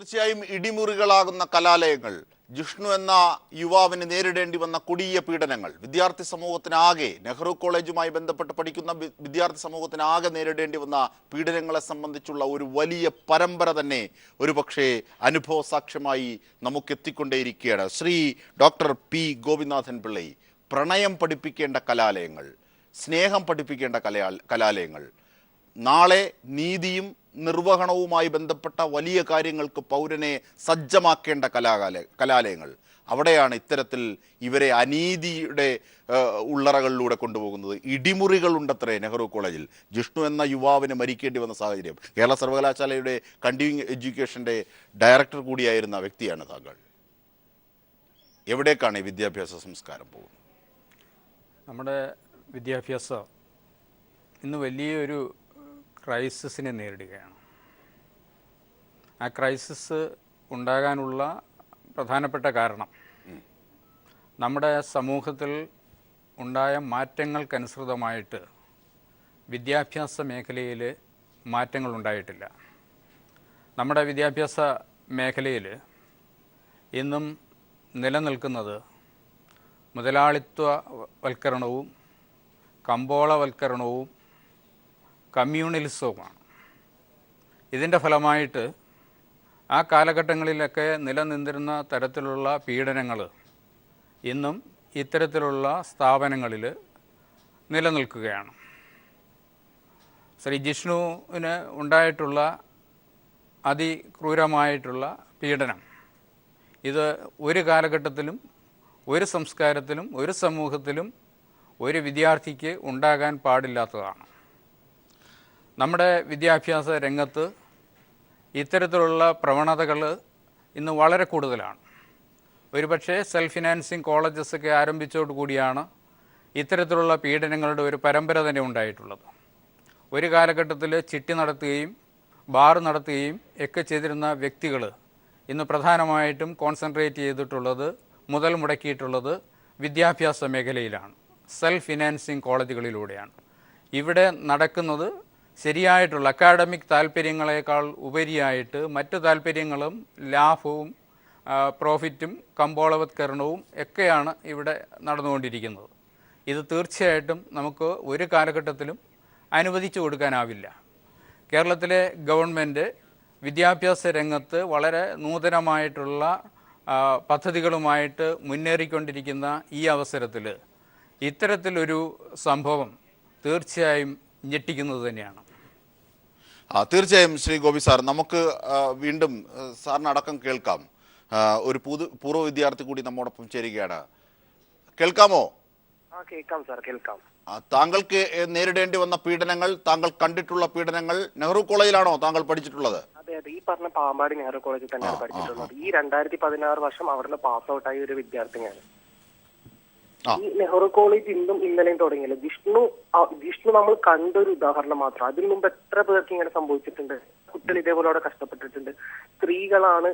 തീർച്ചയായും ഇടിമുറികളാകുന്ന കലാലയങ്ങൾ, ജിഷ്ണു എന്ന യുവാവിന് നേരിടേണ്ടി വന്ന കൊടിയ പീഡനങ്ങൾ, വിദ്യാർത്ഥി സമൂഹത്തിനാകെ, നെഹ്റു കോളേജുമായി ബന്ധപ്പെട്ട് പഠിക്കുന്ന വിദ്യാർത്ഥി സമൂഹത്തിനാകെ നേരിടേണ്ടി വന്ന പീഡനങ്ങളെ സംബന്ധിച്ചുള്ള ഒരു വലിയ പരമ്പര തന്നെ ഒരുപക്ഷെ അനുഭവ സാക്ഷ്യമായി നമുക്കെത്തിക്കൊണ്ടേയിരിക്കുകയാണ്. ശ്രീ ഡോക്ടർ പി ഗോപിനാഥൻ പിള്ളൈ, പ്രണയം പഠിപ്പിക്കേണ്ട കലാലയങ്ങൾ, സ്നേഹം പഠിപ്പിക്കേണ്ട കലാലയങ്ങൾ, നാളെ നീതിയും നിർവഹണവുമായി ബന്ധപ്പെട്ട വലിയ കാര്യങ്ങൾക്ക് പൗരനെ സജ്ജമാക്കേണ്ട കലാലയങ്ങൾ, അവിടെയാണ് ഇത്തരത്തിൽ ഇവരെ അനീതിയുടെ ഉള്ളറകളിലൂടെ കൊണ്ടുപോകുന്നത്. ഇടിമുറികളുണ്ടത്രേ നെഹ്റു കോളേജിൽ. ജിഷ്ണു എന്ന യുവാവിന് മരിക്കേണ്ടി വന്ന സാഹചര്യം. കേരള സർവകലാശാലയുടെ കണ്ടിന്യൂയിങ് എഡ്യൂക്കേഷൻ്റെ ഡയറക്ടർ കൂടിയായിരുന്ന വ്യക്തിയാണ് താങ്കൾ. എവിടേക്കാണ് ഈ വിദ്യാഭ്യാസ സംസ്കാരം പോകുന്നത്? നമ്മുടെ വിദ്യാഭ്യാസം ഇന്ന് വലിയൊരു ക്രൈസിസിനെ നേരിടുകയാണ്. ആ ക്രൈസിസ് ഉണ്ടാകാനുള്ള പ്രധാനപ്പെട്ട കാരണം നമ്മുടെ സമൂഹത്തിൽ ഉണ്ടായ മാറ്റങ്ങൾക്കനുസൃതമായിട്ട് വിദ്യാഭ്യാസ മേഖലയിൽ മാറ്റങ്ങൾ ഉണ്ടായിട്ടില്ല. നമ്മുടെ വിദ്യാഭ്യാസ മേഖലയിൽ ഇന്നും നിലനിൽക്കുന്നത് മുതലാളിത്വവൽക്കരണവും കമ്പോളവൽക്കരണവും കമ്മ്യൂണലിസവുമാണ്. ഇതിൻ്റെ ഫലമായിട്ട് ആ കാലഘട്ടങ്ങളിലൊക്കെ നിലനിന്നിരുന്ന തരത്തിലുള്ള പീഡനങ്ങൾ ഇന്നും ഇത്തരത്തിലുള്ള സ്ഥാപനങ്ങളിൽ നിലനിൽക്കുകയാണ്. ശ്രീ ജിഷ്ണുവിന് ഉണ്ടായിട്ടുള്ള അതിക്രൂരമായിട്ടുള്ള പീഡനം ഇത് ഒരു കാലഘട്ടത്തിലും ഒരു സംസ്കാരത്തിലും ഒരു സമൂഹത്തിലും ഒരു വിദ്യാർത്ഥിക്ക് ഉണ്ടാകാൻ പാടില്ലാത്തതാണ്. നമ്മുടെ വിദ്യാഭ്യാസ രംഗത്ത് ഇത്തരത്തിലുള്ള പ്രവണതകൾ ഇന്ന് വളരെ കൂടുതലാണ്. ഒരുപക്ഷെ സെൽഫ് ഫിനാൻസിങ് കോളേജസൊക്കെ ആരംഭിച്ചതോടുകൂടിയാണ് ഇത്തരത്തിലുള്ള പീഡനങ്ങളുടെ ഒരു പരമ്പര തന്നെ ഉണ്ടായിട്ടുള്ളത്. ഒരു കാലഘട്ടത്തിൽ ചിട്ടി നടത്തുകയും ബാർ നടത്തുകയും ഒക്കെ ചെയ്തിരുന്ന വ്യക്തികൾ ഇന്ന് പ്രധാനമായിട്ടും കോൺസെൻട്രേറ്റ് ചെയ്തിട്ടുള്ളത്, മുതൽ മുടക്കിയിട്ടുള്ളത് വിദ്യാഭ്യാസ മേഖലയിലാണ്, സെൽഫ് ഫിനാൻസിങ് കോളേജുകളിലൂടെയാണ്. ഇവിടെ നടക്കുന്നത് ശരിയായിട്ടുള്ള അക്കാഡമിക് താല്പര്യങ്ങളെക്കാൾ ഉപരിയായിട്ട് മറ്റു താല്പര്യങ്ങളും ലാഭവും പ്രോഫിറ്റും കമ്പോളവത്കരണവും ഒക്കെയാണ് ഇവിടെ നടന്നുകൊണ്ടിരിക്കുന്നത്. ഇത് തീർച്ചയായിട്ടും നമുക്ക് ഒരു കാലഘട്ടത്തിലും അനുവദിച്ചു കൊടുക്കാനാവില്ല. കേരളത്തിലെ ഗവൺമെൻറ് വിദ്യാഭ്യാസ രംഗത്ത് വളരെ നൂതനമായിട്ടുള്ള പദ്ധതികളുമായിട്ട് മുന്നേറിക്കൊണ്ടിരിക്കുന്ന ഈ അവസരത്തിൽ ഇത്തരത്തിലൊരു സംഭവം തീർച്ചയായും ഞെട്ടിക്കുന്നത് തന്നെയാണ്. തീർച്ചയായും ശ്രീ ഗോപി സാർ, നമുക്ക് വീണ്ടും സാറിനടക്കം കേൾക്കാം. ഒരു പൂർവ്വ വിദ്യാർത്ഥി കൂടി നമ്മോടൊപ്പം ചേരുകയാണ്. കേൾക്കാമോ? കേൾക്കാം സാർ, കേൾക്കാം. താങ്കൾക്ക് നേരിടേണ്ടി വന്ന പീഡനങ്ങൾ, താങ്കൾ കണ്ടിട്ടുള്ള പീഡനങ്ങൾ, നെഹ്റു കോളേജിലാണോ താങ്കൾ പഠിച്ചിട്ടുള്ളത്? അതെ അതെ, ഈ പറഞ്ഞ പാമ്പാടി നെഹ്റു കോളേജിൽ തന്നെയാണ് പഠിച്ചിട്ടുള്ളത്. ഈ 2016 വർഷം അവിടുന്ന് പാസ് ഔട്ട് ആയ ഒരു വിദ്യാർത്ഥിയാണ്. ഈ നെഹ്റു കോളേജ് ഇന്നും ഇന്നലെയും തുടങ്ങിയില്ല. ജിഷ്ണു നമ്മൾ കണ്ടൊരു ഉദാഹരണം മാത്രം. അതിനു മുമ്പ് എത്ര പേർക്ക് ഇങ്ങനെ സംഭവിച്ചിട്ടുണ്ട്. കുട്ടികൾ ഇതേപോലെ അവിടെ കഷ്ടപ്പെട്ടിട്ടുണ്ട്. സ്ത്രീകളാണ്,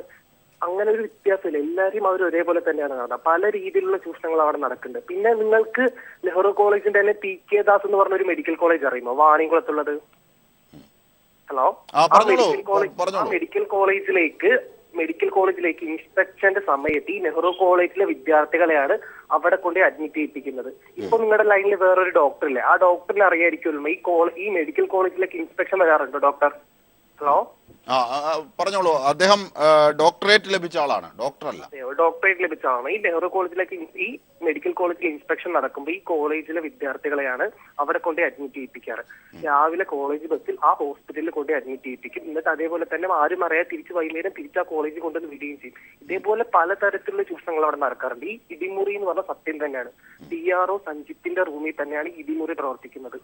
അങ്ങനെ ഒരു വ്യത്യാസമില്ല. എല്ലാവരും അവർ ഒരേപോലെ തന്നെയാണ് കാണുന്നത്. പല രീതിയിലുള്ള ചൂഷണങ്ങൾ അവിടെ നടക്കുന്നുണ്ട്. പിന്നെ നിങ്ങൾക്ക് നെഹ്റു കോളേജിന്റെ തന്നെ PK ദാസ് എന്ന് പറഞ്ഞ ഒരു മെഡിക്കൽ കോളേജ് അറിയുമോ? വാണിയംകുളത്തുള്ളത്. ഹലോ, മെഡിക്കൽ കോളേജിലേക്ക് ഇൻസ്പെക്ഷന്റെ സമയത്ത് ഈ നെഹ്റു കോളേജിലെ വിദ്യാർത്ഥികളെയാണ് അവിടെ കൊണ്ട് അഡ്മിറ്റ് ചെയ്യിപ്പിക്കുന്നത്. ഇപ്പൊ നിങ്ങളുടെ ലൈനിൽ വേറൊരു ഡോക്ടർ ഇല്ലേ? ആ ഡോക്ടറിനെ അറിയായിരിക്കുമല്ലോ ഈ മെഡിക്കൽ കോളേജിലേക്ക് ഇൻസ്പെക്ഷൻ വരാറുണ്ടോ ഡോക്ടർ? ഹലോ, പറഞ്ഞോളൂ. അദ്ദേഹം ഡോക്ടറേറ്റ് ലഭിച്ച ആളാണ്, ഡോക്ടറല്ല. ഡോക്ടറേറ്റ് ലഭിച്ച ആളാണ്. ഈ നെഹ്റു കോളേജിലേക്ക് ഈ മെഡിക്കൽ കോളേജിൽ ഇൻസ്പെക്ഷൻ നടക്കുമ്പോൾ ഈ കോളേജിലെ വിദ്യാർത്ഥികളെയാണ് അവിടെ കൊണ്ട് അഡ്മിറ്റ് ചെയ്യിപ്പിക്കാറ്. രാവിലെ കോളേജ് ബസ്സിൽ ആ ഹോസ്പിറ്റലിൽ കൊണ്ട് അഡ്മിറ്റ് ചെയ്യിപ്പിക്കും. എന്നിട്ട് അതേപോലെ തന്നെ ആരും അറിയാതെ തിരിച്ച് വൈകുന്നേരം തിരിച്ച് ആ കോളേജിൽ കൊണ്ടുവന്ന് വിടുകയും ചെയ്യും. ഇതേപോലെ പലതരത്തിലുള്ള ചൂഷണങ്ങൾ അവിടെ നടക്കാറുണ്ട്. ഈ ഇടിമുറി എന്ന് പറഞ്ഞ സത്യം തന്നെയാണ്. PRO സഞ്ജിത്തിന്റെ റൂമിൽ തന്നെയാണ് ഇടിമുറി പ്രവർത്തിക്കുന്നത്.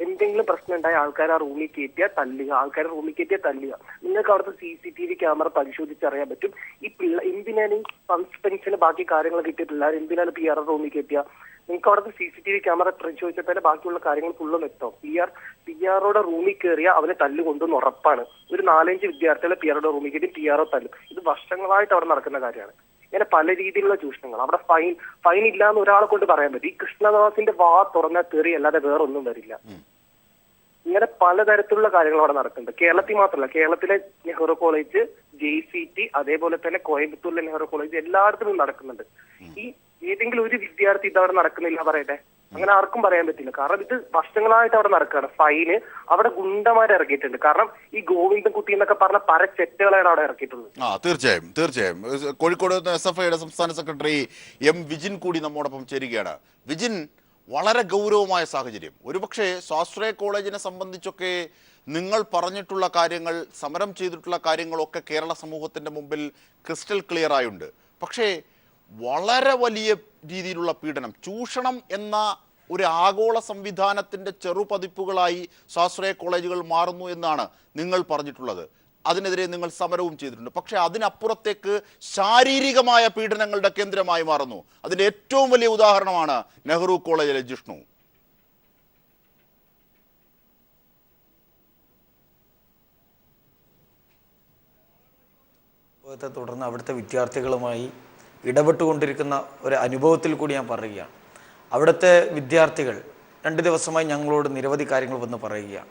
എന്തെങ്കിലും പ്രശ്നം ഉണ്ടായ ആൾക്കാർ ആ റൂമിൽ കയറ്റിയാൽ തല്ലുക, നിങ്ങൾക്ക് അവിടുത്തെ CCTV ക്യാമറ പരിശോധിച്ചറിയാൻ പറ്റും. ഈ എന്തിനാണ് ഈ സസ്പെൻഷന് ബാക്കി കാര്യങ്ങൾ കിട്ടിയ പിള്ളേർ എന്തിനാണ് PRO റൂമിൽ കയറ്റിയ? നിങ്ങൾക്ക് അവിടുത്തെ CCTV ക്യാമറ പരിശോധിച്ചാൽ തന്നെ ബാക്കിയുള്ള കാര്യങ്ങൾ ഫുള്ളും എത്തും. PROയുടെ റൂമിൽ കയറിയ അവനെ തല്ലുകൊണ്ടെന്ന് ഉറപ്പാണ്. ഒരു 4-5 വിദ്യാർത്ഥികളെ PROയുടെ റൂമിൽ കയറ്റി PRO തല്ലും. ഇത് വർഷങ്ങളായിട്ട് അവിടെ നടക്കുന്ന കാര്യമാണ്. ഇങ്ങനെ പല രീതിയിലുള്ള ചൂഷണങ്ങൾ. അവിടെ ഫൈൻ ഇല്ലാന്ന് ഒരാളെ കൊണ്ട് പറയാൻ പറ്റും. ഈ കൃഷ്ണദാസിന്റെ വാ തുറന്നാൽ തെറി അല്ലാതെ വേറൊന്നും വരില്ല. ഇങ്ങനെ പലതരത്തിലുള്ള കാര്യങ്ങൾ അവിടെ നടക്കുന്നുണ്ട്. കേരളത്തിൽ മാത്രമല്ല, കേരളത്തിലെ നെഹ്റു കോളേജ്, JCT, അതേപോലെ തന്നെ കോയമ്പത്തൂരിലെ നെഹ്റു കോളേജ്, എല്ലായിടത്തും നടക്കുന്നുണ്ട്. ഈ ഏതെങ്കിലും ഒരു വിദ്യാർത്ഥി ഇതവിടെ നടക്കുന്നില്ല പറയട്ടെ? അങ്ങനെ ആർക്കും പറയാൻ പറ്റില്ല. കാരണം ഇത് വർഷങ്ങളായിട്ട് അവിടെ നടക്കുകയാണ്. ഫൈന് അവിടെ ഗുണ്ടമാരെ ഇറക്കിയിട്ടുണ്ട്. കാരണം ഈ ഗോവിന്ദൻകുട്ടി എന്നൊക്കെ പറഞ്ഞ ചെറ്റുകളാണ് അവിടെ ഇറക്കിയിട്ടുള്ളത്. തീർച്ചയായും കോഴിക്കോട് SFIയുടെ സംസ്ഥാന സെക്രട്ടറി വിജിൻ കൂടി നമ്മോടൊപ്പം ചേരുകയാണ്. വിജിൻ, വളരെ ഗൗരവമായ സാഹചര്യം. ഒരുപക്ഷെ സ്വാശ്രയ കോളേജിനെ സംബന്ധിച്ചൊക്കെ നിങ്ങൾ പറഞ്ഞിട്ടുള്ള കാര്യങ്ങൾ, സമരം ചെയ്തിട്ടുള്ള കാര്യങ്ങളൊക്കെ കേരള സമൂഹത്തിന്റെ മുമ്പിൽ ക്രിസ്റ്റൽ ക്ലിയർ ആയുണ്ട്. പക്ഷേ വളരെ വലിയ രീതിയിലുള്ള പീഡനം, ചൂഷണം എന്ന ഒരു ആഗോള സംവിധാനത്തിന്റെ ചെറുപതിപ്പുകളായി സ്വാശ്രയ കോളേജുകൾ മാറുന്നു എന്നാണ് നിങ്ങൾ പറഞ്ഞിട്ടുള്ളത്. അതിനെതിരെ നിങ്ങൾ സമരവും ചെയ്തിട്ടുണ്ട്. പക്ഷെ അതിനപ്പുറത്തേക്ക് ശാരീരികമായ പീഡനങ്ങളുടെ കേന്ദ്രമായി മാറുന്നു. അതിന്റെ ഏറ്റവും വലിയ ഉദാഹരണമാണ് നെഹ്റു കോളേജിലെ ജിഷ്ണു. തുടർന്ന് അവിടുത്തെ വിദ്യാർത്ഥികളുമായി ഇടപെട്ടുകൊണ്ടിരിക്കുന്ന ഒരു അനുഭവത്തിൽ കൂടി ഞാൻ പറയുകയാണ്. അവിടുത്തെ വിദ്യാർത്ഥികൾ 2 ദിവസമായി ഞങ്ങളോട് നിരവധി കാര്യങ്ങൾ വന്ന് പറയുകയാണ്.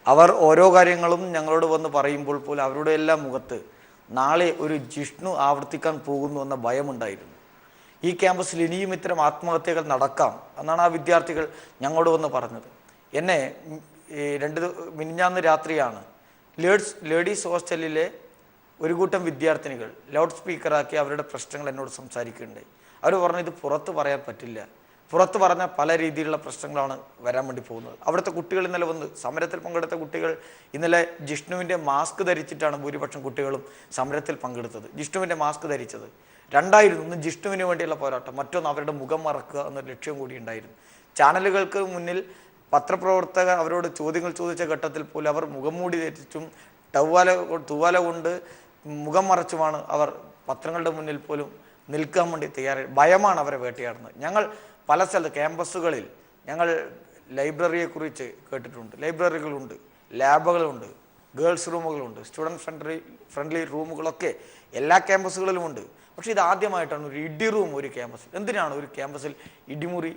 അവർ ഓരോ കാര്യങ്ങളും ഞങ്ങളോട് വന്ന് പറയുമ്പോൾ പോലും അവരുടെ എല്ലാം മുഖത്ത് നാളെ ഒരു ജിഷ്ണു ആവർത്തിക്കാൻ പോകുന്നു എന്ന ഭയമുണ്ടായിരുന്നു. ഈ ക്യാമ്പസിൽ ഇനിയും ഇത്തരം ആത്മഹത്യകൾ നടക്കാം എന്നാണ് ആ വിദ്യാർത്ഥികൾ ഞങ്ങളോട് വന്ന് പറഞ്ഞത്. എന്നെ മിനിഞ്ഞാന്ന് രാത്രിയാണ് ലേഡീസ് ഹോസ്റ്റലിലെ ഒരു കൂട്ടം വിദ്യാർത്ഥിനികൾ ലൗഡ് സ്പീക്കറാക്കി അവരുടെ പ്രശ്നങ്ങൾ എന്നോട് സംസാരിക്കുകയുണ്ടായി. അവർ പറഞ്ഞു, ഇത് പുറത്ത് പറയാൻ പറ്റില്ല, പുറത്ത് പറഞ്ഞാൽ പല രീതിയിലുള്ള പ്രശ്നങ്ങളാണ് വരാൻ വേണ്ടി പോകുന്നത്. അവിടുത്തെ കുട്ടികൾ ഇന്നലെ വന്ന് സമരത്തിൽ പങ്കെടുത്ത കുട്ടികൾ ഇന്നലെ ജിഷ്ണുവിൻ്റെ മാസ്ക് ധരിച്ചിട്ടാണ് ഭൂരിപക്ഷം കുട്ടികളും സമരത്തിൽ പങ്കെടുത്തത്. ജിഷ്ണുവിൻ്റെ മാസ്ക് ധരിച്ചത് 2 ഒന്ന് ജിഷ്ണുവിന് വേണ്ടിയുള്ള പോരാട്ടം, മറ്റൊന്ന് അവരുടെ മുഖം മറക്കുക എന്നൊരു ലക്ഷ്യം കൂടി ഉണ്ടായിരുന്നു. ചാനലുകൾക്ക് മുന്നിൽ പത്രപ്രവർത്തകർ അവരോട് ചോദ്യങ്ങൾ ചോദിച്ച ഘട്ടത്തിൽ പോലും അവർ മുഖം മൂടി ധരിച്ചും തൂവാല കൊണ്ട് മുഖം മറച്ചുമാണ് അവർ പത്രങ്ങളുടെ മുന്നിൽ പോലും നിൽക്കാൻ വേണ്ടി തയ്യാറായി. ഭയമാണ് അവരെ വേട്ടയാടുന്നത്. ഞങ്ങൾ പല സ്ഥലത്ത് ക്യാമ്പസുകളിൽ ഞങ്ങൾ ലൈബ്രറിയെക്കുറിച്ച് കേട്ടിട്ടുണ്ട്. ലൈബ്രറികളുണ്ട്, ലാബുകളുണ്ട്, ഗേൾസ് റൂമുകളുണ്ട്, സ്റ്റുഡൻറ് ഫ്രണ്ട്ലി റൂമുകളൊക്കെ എല്ലാ ക്യാമ്പസുകളിലുമുണ്ട്. പക്ഷേ ഇത് ആദ്യമായിട്ടാണ് ഒരു ഇടി റൂം ഒരു ക്യാമ്പസിൽ. എന്തിനാണ് ഒരു ക്യാമ്പസിൽ ഇടിമുറി?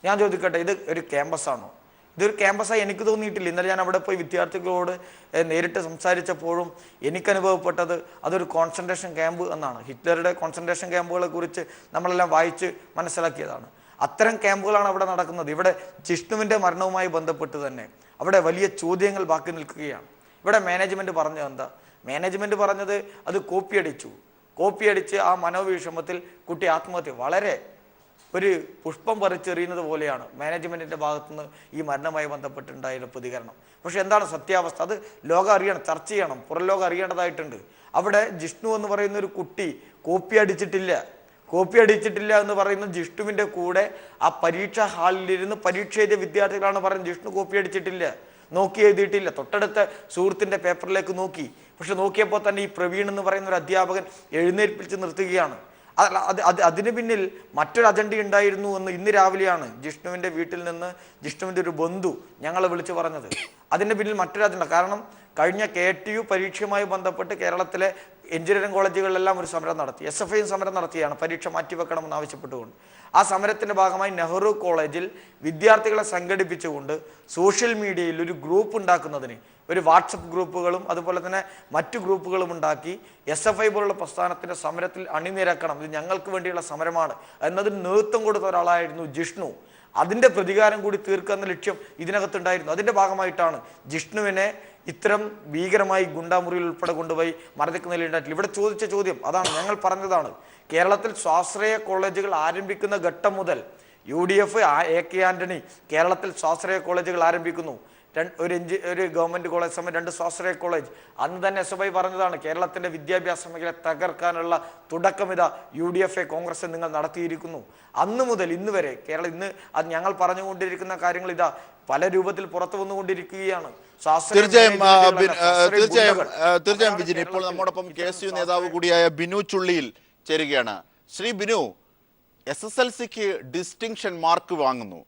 ഞാൻ ചോദിക്കട്ടെ, ഇത് ഒരു ക്യാമ്പസാണോ? ഇതൊരു ക്യാമ്പസായി എനിക്ക് തോന്നിയിട്ടില്ല. ഇന്നലെ ഞാൻ അവിടെ പോയി വിദ്യാർത്ഥികളോട് നേരിട്ട് സംസാരിച്ചപ്പോഴും എനിക്കനുഭവപ്പെട്ടത് അതൊരു കോൺസെൻട്രേഷൻ ക്യാമ്പ് എന്നാണ്. ഹിറ്റ്ലറുടെ കോൺസെൻട്രേഷൻ ക്യാമ്പുകളെ കുറിച്ച് നമ്മളെല്ലാം വായിച്ച് മനസ്സിലാക്കിയതാണ്. അത്തരം ക്യാമ്പുകളാണ് അവിടെ നടക്കുന്നത്. ഇവിടെ ജിഷ്ണുവിൻ്റെ മരണവുമായി ബന്ധപ്പെട്ട് തന്നെ അവിടെ വലിയ ചോദ്യങ്ങൾ ബാക്കി നിൽക്കുകയാണ്. ഇവിടെ മാനേജ്മെൻറ്റ് പറഞ്ഞത് എന്താ? മാനേജ്മെൻറ്റ് പറഞ്ഞത് അത് കോപ്പി അടിച്ച് ആ മനോവിഷമത്തിൽ കുട്ടി ആത്മഹത്യ. വളരെ ഒരു പുഷ്പം പറിച്ചെറിയുന്നത് പോലെയാണ് മാനേജ്മെൻറ്റിൻ്റെ ഭാഗത്തുനിന്ന് ഈ മരണവുമായി ബന്ധപ്പെട്ടുണ്ടായ പ്രതികരണം. പക്ഷെ എന്താണ് സത്യാവസ്ഥ? അത് ലോകം അറിയണം, ചർച്ച ചെയ്യണം, പുറം ലോകം അറിയേണ്ടതായിട്ടുണ്ട്. അവിടെ ജിഷ്ണു എന്ന് പറയുന്ന ഒരു കുട്ടി കോപ്പി അടിച്ചിട്ടില്ല എന്ന് പറയുന്ന ജിഷ്ണുവിൻ്റെ കൂടെ ആ പരീക്ഷാ ഹാളിലിരുന്ന് പരീക്ഷ എഴുതിയ വിദ്യാർത്ഥികളാണ് പറയുന്നത് ജിഷ്ണു കോപ്പി അടിച്ചിട്ടില്ല, നോക്കി എഴുതിയിട്ടില്ല. തൊട്ടടുത്ത സുഹൃത്തിൻ്റെ പേപ്പറിലേക്ക് നോക്കി. പക്ഷെ നോക്കിയപ്പോൾ തന്നെ ഈ പ്രവീൺ എന്ന് പറയുന്ന ഒരു അധ്യാപകൻ എഴുന്നേൽപ്പിച്ച് നിർത്തുകയാണ്. അതിന് പിന്നിൽ മറ്റൊരു അജണ്ട ഉണ്ടായിരുന്നു എന്ന് ഇന്ന് രാവിലെയാണ് ജിഷ്ണുവിൻ്റെ വീട്ടിൽ നിന്ന് ജിഷ്ണുവിൻ്റെ ഒരു ബന്ധു ഞങ്ങളെ വിളിച്ചു പറഞ്ഞത്. അതിൻ്റെ പിന്നിൽ മറ്റൊരു അജണ്ട. കാരണം കഴിഞ്ഞ KTU പരീക്ഷയുമായി ബന്ധപ്പെട്ട് കേരളത്തിലെ എഞ്ചിനീയറിംഗ് കോളേജുകളിലെല്ലാം ഒരു സമരം നടത്തി. SFIയും സമരം നടത്തിയാണ് പരീക്ഷ മാറ്റിവെക്കണമെന്ന് ആവശ്യപ്പെട്ടുകൊണ്ട്. ആ സമരത്തിൻ്റെ ഭാഗമായി നെഹ്റു കോളേജിൽ വിദ്യാർത്ഥികളെ സംഘടിപ്പിച്ചുകൊണ്ട് സോഷ്യൽ മീഡിയയിൽ ഒരു ഗ്രൂപ്പ് ഉണ്ടാക്കുന്നതിന്, ഒരു വാട്സപ്പ് ഗ്രൂപ്പുകളും അതുപോലെ തന്നെ മറ്റു ഗ്രൂപ്പുകളും ഉണ്ടാക്കി SFI പോലുള്ള പ്രസ്ഥാനത്തിൻ്റെ സമരത്തിൽ അണിനിരക്കണം, ഇത് ഞങ്ങൾക്ക് വേണ്ടിയുള്ള സമരമാണ് എന്നതിന് നേതൃത്വം കൊടുത്ത ഒരാളായിരുന്നു ജിഷ്ണു. അതിൻ്റെ പ്രതികാരം കൂടി തീർക്കുക എന്ന ലക്ഷ്യം ഇതിനകത്തുണ്ടായിരുന്നു. അതിൻ്റെ ഭാഗമായിട്ടാണ് ജിഷ്ണുവിനെ ഇത്തരം ഭീകരമായി ഗുണ്ടാമുറിയിൽ ഉൾപ്പെടെ കൊണ്ടുപോയി മർദ്ദിക്കുന്ന നിലയുണ്ടായിട്ടില്ല. ഇവിടെ ചോദിച്ച ചോദ്യം അതാണ്, ഞങ്ങൾ പറഞ്ഞതാണ്. കേരളത്തിൽ സ്വാശ്രയ കോളേജുകൾ ആരംഭിക്കുന്ന ഘട്ടം മുതൽ UDF AK ആന്റണി കേരളത്തിൽ സ്വാശ്രയ കോളേജുകൾ ആരംഭിക്കുന്നു. ഒരു ഗവൺമെൻറ് കോളേജ് സമയം 2 സ്വാശ്രയ കോളേജ്. അന്ന് തന്നെ SFI പറഞ്ഞതാണ് കേരളത്തിൻ്റെ വിദ്യാഭ്യാസ മേഖല തകർക്കാനുള്ള തുടക്കമിത UDF കോൺഗ്രസ് നിങ്ങൾ നടത്തിയിരിക്കുന്നു. അന്ന് മുതൽ ഇന്ന് വരെ ഇന്ന് അത് ഞങ്ങൾ പറഞ്ഞുകൊണ്ടിരിക്കുന്ന കാര്യങ്ങൾ ഇതാ പല രൂപത്തിൽ പുറത്തു വന്നുകൊണ്ടിരിക്കുകയാണ്. തീർച്ചയായും വിജിൻ, ഇപ്പോൾ നമ്മോടൊപ്പം KSU നേതാവ് കൂടിയായ ബിനു ചുള്ളിയിൽ ചേരുകയാണ്. ശ്രീ ബിനു, SSLCക്ക് ഡിസ്റ്റിങ്ഷൻ മാർക്ക് വാങ്ങുന്നു,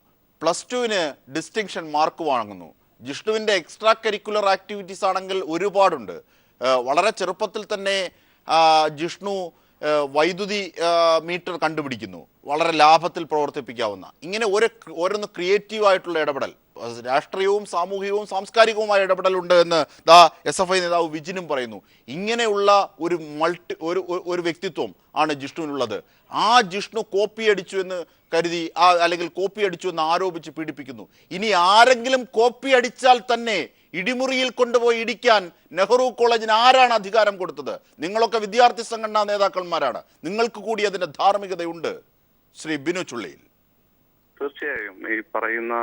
+2-ന് ഡിസ്റ്റിങ്ഷൻ മാർക്ക് വാങ്ങുന്നു. ജിഷ്ണുവിൻ്റെ എക്സ്ട്രാ കരിക്കുലർ ആക്ടിവിറ്റീസ് ആണെങ്കിൽ ഒരുപാടുണ്ട്. വളരെ ചെറുപ്പത്തിൽ തന്നെ ജിഷ്ണു വൈദ്യുതി മീറ്റർ കണ്ടുപിടിക്കുന്നു, വളരെ ലാഭത്തിൽ പ്രവർത്തിപ്പിക്കാവുന്ന. ഇങ്ങനെ ഓരോന്ന് ക്രിയേറ്റീവ് ആയിട്ടുള്ള ഇടപെടൽ. രാഷ്ട്രീയവും സാമൂഹികവും സാംസ്കാരികവുമായ ഇടപെടലുണ്ട് എന്ന് SFI നേതാവ് വിജിനും പറയുന്നു. ഇങ്ങനെയുള്ള ഒരു വ്യക്തിത്വം ആണ് ജിഷ്ണുവിനുള്ളത്. ആ ജിഷ്ണു കോപ്പി അടിച്ചു എന്ന് കരുതി അല്ലെങ്കിൽ കോപ്പി അടിച്ചു എന്ന് ആരോപിച്ച് പീഡിപ്പിക്കുന്നു. ഇനി ആരെങ്കിലും കോപ്പി അടിച്ചാൽ തന്നെ ഇടിമുറിയിൽ കൊണ്ടുപോയി ഇടിക്കാൻ നെഹ്റു കോളേജിന് ആരാണ് അധികാരം കൊടുത്തത്? നിങ്ങളൊക്കെ വിദ്യാർത്ഥി സംഘടനാ നേതാക്കന്മാരാണ്. നിങ്ങൾക്ക് കൂടി അതിന്റെ ധാർമ്മികതയുണ്ട്. ശ്രീ ബിനു ചുള്ളിയിൽ. തീർച്ചയായും ഈ പറയുന്ന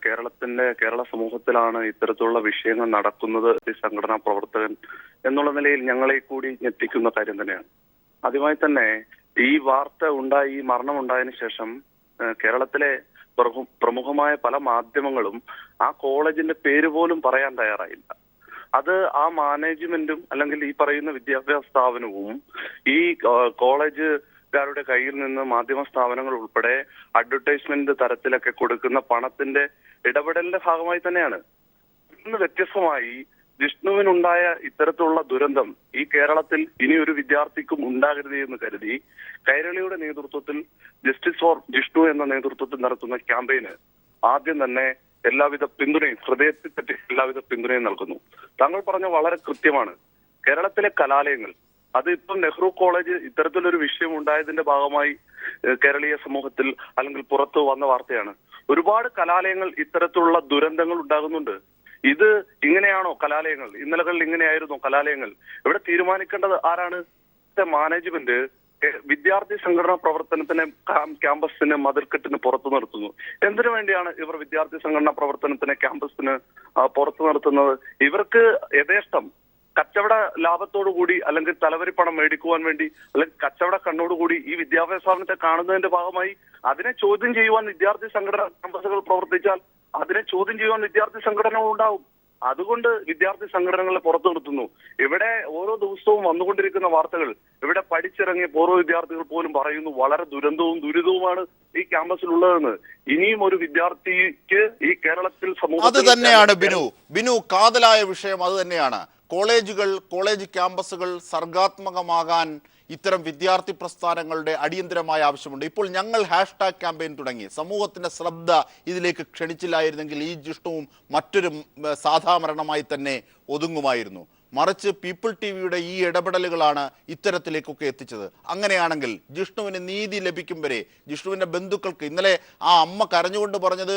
കേരള സമൂഹത്തിലാണ് ഇത്തരത്തിലുള്ള വിഷയങ്ങൾ നടക്കുന്നത്. സംഘടനാ പ്രവർത്തകൻ എന്നുള്ള നിലയിൽ ഞങ്ങളെ കൂടി ഞെട്ടിക്കുന്ന കാര്യം തന്നെയാണ്. ആദ്യമായി തന്നെ ഈ വാർത്ത ഉണ്ടായി, ഈ മരണം ഉണ്ടായതിനു ശേഷം കേരളത്തിലെ പ്രമുഖമായ പല മാധ്യമങ്ങളും ആ കോളേജിന്റെ പേര് പോലും പറയാൻ തയ്യാറായില്ല. അത് ആ മാനേജ്മെന്റും അല്ലെങ്കിൽ ഈ പറയുന്ന വിദ്യാഭ്യാസ സ്ഥാപനവും ഈ കോളേജുകാരുടെ കയ്യിൽ നിന്ന് മാധ്യമ സ്ഥാപനങ്ങൾ ഉൾപ്പെടെ അഡ്വർടൈസ്മെന്റ് തരത്തിലൊക്കെ കൊടുക്കുന്ന പണത്തിന്റെ ഇടപെടലിന്റെ ഭാഗമായി തന്നെയാണ്. ഇന്ന് വ്യത്യസ്തമായി ജിഷ്ണുവിനുണ്ടായ ഇത്തരത്തിലുള്ള ദുരന്തം ഈ കേരളത്തിൽ ഇനി ഒരു വിദ്യാർത്ഥിക്കും ഉണ്ടാകരുത് എന്ന് കരുതി കൈരളിയുടെ നേതൃത്വത്തിൽ ജസ്റ്റിസ് ഫോർ ജിഷ്ണു എന്ന നേതൃത്വത്തിൽ നടത്തുന്ന ക്യാമ്പയിന് ആദ്യം തന്നെ എല്ലാവിധ പിന്തുണയും, ഹൃദയത്തിൽ പറ്റി എല്ലാവിധ പിന്തുണയും നൽകുന്നു. താങ്കൾ പറഞ്ഞ വളരെ കൃത്യമാണ്. കേരളത്തിലെ കലാലയങ്ങൾ, അത് ഇപ്പം നെഹ്റു കോളേജ് ഇത്തരത്തിലൊരു വിഷയം ഉണ്ടായതിന്റെ ഭാഗമായി കേരളീയ സമൂഹത്തിൽ അല്ലെങ്കിൽ പുറത്തു വന്ന വാർത്തയാണ്. ഒരുപാട് കലാലയങ്ങൾ ഇത്തരത്തിലുള്ള ദുരന്തങ്ങൾ ഉണ്ടാകുന്നുണ്ട്. ഇത് ഇങ്ങനെയാണോ കലാലയങ്ങൾ? ഇന്നലകളിൽ ഇങ്ങനെയായിരുന്നു കലാലയങ്ങൾ? ഇവിടെ തീരുമാനിക്കേണ്ടത് ആരാണ്? മാനേജ്മെന്റ് വിദ്യാർത്ഥി സംഘടനാ പ്രവർത്തനത്തിന് ക്യാമ്പസിന് മതിൽക്കെട്ടിന് പുറത്തു നിർത്തുന്നു. എന്തിനു വേണ്ടിയാണ് ഇവർ വിദ്യാർത്ഥി സംഘടനാ പ്രവർത്തനത്തിന് ക്യാമ്പസിന് പുറത്തു നിർത്തുന്നത്? ഇവർക്ക് യഥേഷ്ടം കച്ചവട ലാഭത്തോടു കൂടി അല്ലെങ്കിൽ തലവരി പണം മേടിക്കുവാൻ വേണ്ടി അല്ലെങ്കിൽ കച്ചവട കണ്ണോടുകൂടി ഈ വിദ്യാഭ്യാസ സ്ഥാപനത്തെ കാണുന്നതിന്റെ ഭാഗമായി അതിനെ ചോദ്യം ചെയ്യുവാൻ വിദ്യാർത്ഥി സംഘടന ക്യാമ്പസുകൾ പ്രവർത്തിച്ചാൽ അതിനെ ചോദ്യം ചെയ്യുവാൻ വിദ്യാർത്ഥി സംഘടനകൾ ഉണ്ടാവും. അതുകൊണ്ട് വിദ്യാർത്ഥി സംഘടനകളെ പുറത്തു നിർത്തുന്നു. ഇവിടെ ഓരോ ദിവസവും വന്നുകൊണ്ടിരിക്കുന്ന വാർത്തകൾ, ഇവിടെ പഠിച്ചിറങ്ങിയ പൂർവ്വ വിദ്യാർത്ഥികൾ പോലും പറയുന്നു വളരെ ദുരന്തവും ദുരിതവുമാണ് ഈ ക്യാമ്പസിൽ ഉള്ളതെന്ന്. ഇനിയും ഒരു വിദ്യാർത്ഥിക്ക് ഈ കേരളത്തിൽ അത് തന്നെയാണ് ബിനു കാതലായ വിഷയം. അത് തന്നെയാണ്. കോളേജ് ക്യാമ്പസുകൾ സർഗാത്മകമാകാൻ ഇത്തരം വിദ്യാർത്ഥി പ്രസ്ഥാനങ്ങളുടെ അടിയന്തരമായ ആവശ്യമുണ്ട്. ഇപ്പോൾ ഞങ്ങൾ #, ക്യാമ്പയിൻ തുടങ്ങി. സമൂഹത്തിന്റെ ശ്രദ്ധ ഇതിലേക്ക് ക്ഷണിച്ചില്ലായിരുന്നെങ്കിൽ ഈ ജിഷ്ണുവും മറ്റൊരു സാധാരണമായി തന്നെ ഒതുങ്ങുമായിരുന്നു. മറിച്ച് പീപ്പിൾ TV-യുടെ ഈ ഇടപെടലുകളാണ് ഇത്തരത്തിലേക്കൊക്കെ എത്തിച്ചത്. അങ്ങനെയാണെങ്കിൽ ജിഷ്ണുവിന് നീതി ലഭിക്കും വരെ ജിഷ്ണുവിൻ്റെ ബന്ധുക്കൾക്ക്, ഇന്നലെ ആ അമ്മ കരഞ്ഞുകൊണ്ട് പറഞ്ഞത്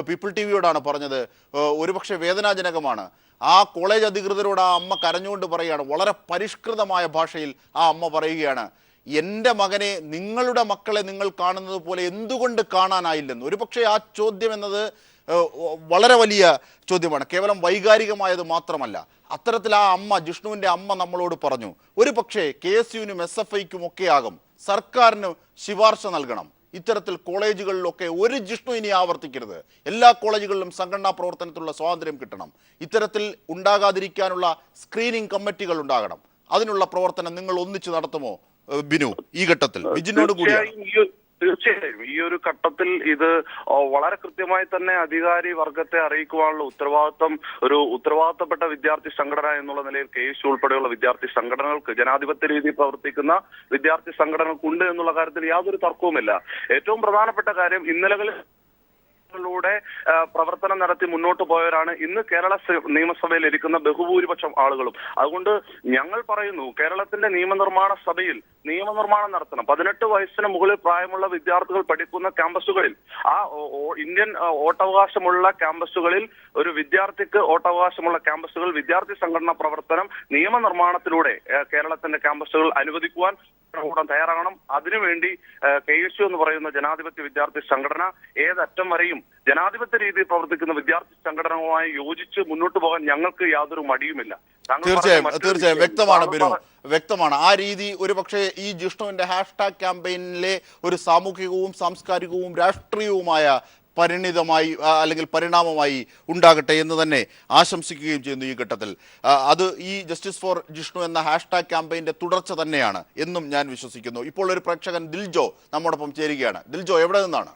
പീപ്പിൾ TV-യോടാണ് പറഞ്ഞത്, ഒരുപക്ഷെ വേദനാജനകമാണ്. ആ കോളേജ് അധികൃതരോട് ആ അമ്മ കരഞ്ഞുകൊണ്ട് പറയുകയാണ്, വളരെ പരിഷ്കൃതമായ ഭാഷയിൽ ആ അമ്മ പറയുകയാണ്, എൻ്റെ മകനെ, നിങ്ങളുടെ മക്കളെ നിങ്ങൾ കാണുന്നത് പോലെ എന്തുകൊണ്ട് കാണാനായില്ലെന്ന്. ഒരുപക്ഷെ ആ ചോദ്യം എന്നത് വളരെ വലിയ ചോദ്യമാണ്, കേവലം വൈകാരികമായത് മാത്രമല്ല. അത്തരത്തിൽ ആ അമ്മ, ജിഷ്ണുവിൻ്റെ അമ്മ നമ്മളോട് പറഞ്ഞു, ഒരു പക്ഷേ KSUവിനും SFIക്കും ഒക്കെ ആകും സർക്കാരിന് ശുപാർശ നൽകണം, ഇത്തരത്തിൽ കോളേജുകളിലൊക്കെ ഒരു ജിഷ്ണു ഇനി ആവർത്തിക്കരുത്, എല്ലാ കോളേജുകളിലും സംഘടനാ പ്രവർത്തനത്തിലുള്ള സ്വാതന്ത്ര്യം കിട്ടണം, ഇത്തരത്തിൽ ഉണ്ടാകാതിരിക്കാനുള്ള സ്ക്രീനിങ് കമ്മിറ്റികൾ ഉണ്ടാകണം, അതിനുള്ള പ്രവർത്തനം നിങ്ങൾ ഒന്നിച്ചു നടത്തുമോ ബിനു ഈ ഘട്ടത്തിൽ? ബിജിനോട് കൂടിയാണ്. തീർച്ചയായും ഈ ഒരു ഘട്ടത്തിൽ ഇത് വളരെ കൃത്യമായി തന്നെ അധികാരി വർഗത്തെ അറിയിക്കുവാനുള്ള ഒരു ഉത്തരവാദിത്തപ്പെട്ട വിദ്യാർത്ഥി സംഘടന എന്നുള്ള നിലയിൽ KSU ഉൾപ്പെടെയുള്ള വിദ്യാർത്ഥി സംഘടനകൾക്ക്, ജനാധിപത്യ രീതിയിൽ പ്രവർത്തിക്കുന്ന വിദ്യാർത്ഥി സംഘടനകൾക്കുണ്ട് എന്നുള്ള കാര്യത്തിൽ യാതൊരു തർക്കവുമില്ല. ഏറ്റവും പ്രധാനപ്പെട്ട കാര്യം, ഇന്നലകളിൽ പ്രവർത്തനം നടത്തി മുന്നോട്ട് പോയവരാണ് ഇന്ന് കേരള നിയമസഭയിൽ ഇരിക്കുന്ന ബഹുഭൂരിപക്ഷം ആളുകളും. അതുകൊണ്ട് ഞങ്ങൾ പറയുന്നു, കേരളത്തിന്റെ നിയമനിർമ്മാണ സഭയിൽ നിയമനിർമ്മാണം നടത്തണം. 18 വയസ്സിന് മുകളിൽ പ്രായമുള്ള വിദ്യാർത്ഥികൾ പഠിക്കുന്ന ക്യാമ്പസുകളിൽ, ആ ഇന്ത്യൻ വോട്ടവകാശമുള്ള ക്യാമ്പസുകളിൽ, ഒരു വിദ്യാർത്ഥിക്ക് വോട്ടവകാശമുള്ള ക്യാമ്പസുകൾ വിദ്യാർത്ഥി സംഘടനാ പ്രവർത്തനം നിയമനിർമ്മാണത്തിലൂടെ കേരളത്തിന്റെ ക്യാമ്പസുകൾ അനുവദിക്കുവാൻ തയ്യാറാകണം. അതിനുവേണ്ടി KSU എന്ന് പറയുന്ന ജനാധിപത്യ വിദ്യാർത്ഥി സംഘടന ഏതറ്റം വരെയും ജനാധിപത്യ രീതിയിൽ പ്രവർത്തിക്കുന്ന വിദ്യാർത്ഥി സംഘടനകളുമായി യോജിച്ച് മുന്നോട്ട് പോകാൻ ഞങ്ങൾക്ക് യാതൊരു മടിയുമില്ല. തീർച്ചയായും വ്യക്തമാണ് ബിനു, വ്യക്തമാണ് ആ രീതി. ഒരുപക്ഷെ ഈ ജിഷ്ണുവിന്റെ #, ക്യാമ്പയിനിലെ ഒരു സാമൂഹികവും സാംസ്കാരികവും രാഷ്ട്രീയവുമായ പരിണാമമായി ഉണ്ടാകട്ടെ എന്ന് തന്നെ ആശംസിക്കുകയും ചെയ്യുന്നു ഈ ഘട്ടത്തിൽ. അത് ഈ ജസ്റ്റിസ് ഫോർ ജിഷ്ണു എന്ന #, ക്യാമ്പയിന്റെ തുടർച്ച തന്നെയാണ് എന്നും ഞാൻ വിശ്വസിക്കുന്നു. ഇപ്പോൾ ഒരു പ്രേക്ഷകൻ ദിൽജോ നമ്മോടൊപ്പം ചേരുകയാണ്. ദിൽജോ, എവിടെ നിന്നാണ്?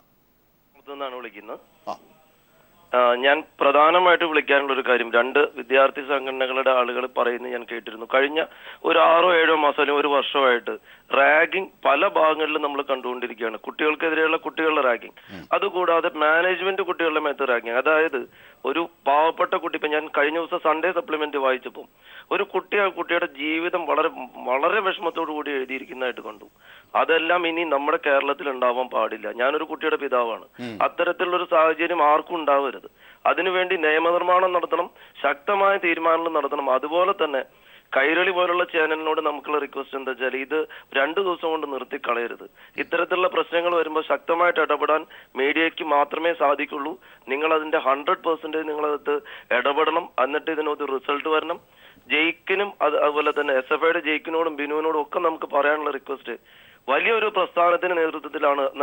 വിളിക്കുന്നത്. ഞാൻ പ്രധാനമായിട്ട് വിളിക്കാനുള്ള ഒരു കാര്യം, 2 വിദ്യാർത്ഥി സംഘടനകളുടെ ആളുകൾ പറയുന്നത് ഞാൻ കേട്ടിരുന്നു. കഴിഞ്ഞ ഒരു 6-7 മാസം അല്ലെങ്കിൽ ഒരു വർഷമായിട്ട് റാഗിംഗ് പല ഭാഗങ്ങളിലും നമ്മൾ കണ്ടുകൊണ്ടിരിക്കുകയാണ്. കുട്ടികൾക്കെതിരെയുള്ള കുട്ടികളുടെ റാഗിംഗ്, അതുകൂടാതെ മാനേജ്മെന്റ് കുട്ടികളുടെ മേത്ത് റാഗിംഗ്. അതായത് ഒരു പാവപ്പെട്ട കുട്ടി, ഇപ്പൊ ഞാൻ കഴിഞ്ഞ ദിവസം സൺഡേ സപ്ലിമെന്റ് വായിച്ചപ്പോൾ ഒരു കുട്ടിയുടെ ജീവിതം വളരെ വളരെ വിഷമത്തോടു കൂടി എഴുതിയിരിക്കുന്നതായിട്ട് കണ്ടു. അതെല്ലാം ഇനി നമ്മുടെ കേരളത്തിൽ ഉണ്ടാവാൻ പാടില്ല. ഞാനൊരു കുട്ടിയുടെ പിതാവാണ്. അത്തരത്തിലുള്ള ഒരു സാഹചര്യം ആർക്കും ഉണ്ടാവരുത്. അതിനുവേണ്ടി നിയമനിർമ്മാണം നടത്തണം, ശക്തമായ തീരുമാനങ്ങൾ നടത്തണം. അതുപോലെ തന്നെ കൈരളി പോലുള്ള ചാനലിനോട് നമുക്കുള്ള റിക്വസ്റ്റ് എന്താ വെച്ചാൽ, ഇത് 2 ദിവസം കൊണ്ട് നിർത്തി കളയരുത്. ഇത്തരത്തിലുള്ള പ്രശ്നങ്ങൾ വരുമ്പോൾ ശക്തമായിട്ട് ഇടപെടാൻ മീഡിയയ്ക്ക് മാത്രമേ സാധിക്കുള്ളൂ. നിങ്ങൾ അതിന്റെ 100% നിങ്ങളത് ഇടപെടണം. എന്നിട്ട് ഇതിനൊരു റിസൾട്ട് വരണം. ജയിക്കിനും അതുപോലെ തന്നെ SFIയുടെ ജയിക്കിനോടും ബിനുവിനോടും ഒക്കെ നമുക്ക് പറയാനുള്ള റിക്വസ്റ്റ്, വലിയൊരു പ്രസ്ഥാനത്തിന്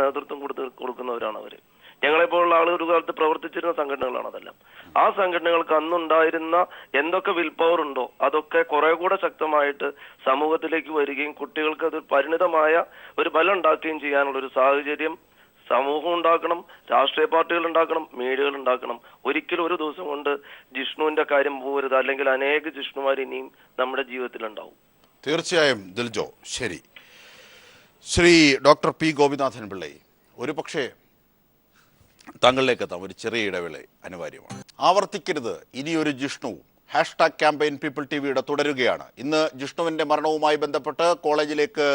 നേതൃത്വം കൊടുക്കുന്നവരാണ് അവര്. ഞങ്ങളെപ്പോലുള്ള ആളുകൾ ഒരു കാലത്ത് പ്രവർത്തിച്ചിരുന്ന സംഘടനകളാണ് അതെല്ലാം. ആ സംഘടനകൾക്ക് അന്നുണ്ടായിരുന്ന എന്തൊക്കെ വിൽ പവർ ഉണ്ടോ അതൊക്കെ കുറെ കൂടെ ശക്തമായിട്ട് സമൂഹത്തിലേക്ക് വരികയും കുട്ടികൾക്ക് അത് പരിണിതമായ ഒരു ബലം ഉണ്ടാക്കുകയും ചെയ്യാനുള്ള ഒരു സാഹചര്യം സമൂഹം ഉണ്ടാക്കണം, രാഷ്ട്രീയ പാർട്ടികൾ ഉണ്ടാക്കണം, മീഡിയകൾ ഉണ്ടാക്കണം. ഒരിക്കലും ഒരു ദിവസം കൊണ്ട് ജിഷ്ണുവിന്റെ കാര്യം പോകരുത്. അല്ലെങ്കിൽ അനേക ജിഷ്ണുമാർ ഇനിയും നമ്മുടെ ജീവിതത്തിൽ ഉണ്ടാവും. തീർച്ചയായും ദിൽജോ. ശരി, ശ്രീ ഡോക്ടർ പി ഗോപിനാഥൻ പിള്ളൈ, ഒരു പക്ഷേ താങ്കളിലേക്ക് എത്താം. ഒരു ചെറിയ ഇടവേള അനിവാര്യമാണ്. ആവർത്തിക്കരുത് ഇനിയൊരു ജിഷ്ണു #ക്യാമ്പയിൻ പീപ്പിൾ ടിവിയുടെ തുടരുകയാണ്. ഇന്ന് ജിഷ്ണുവിൻ്റെ മരണവുമായി ബന്ധപ്പെട്ട് കോളേജിലേക്ക്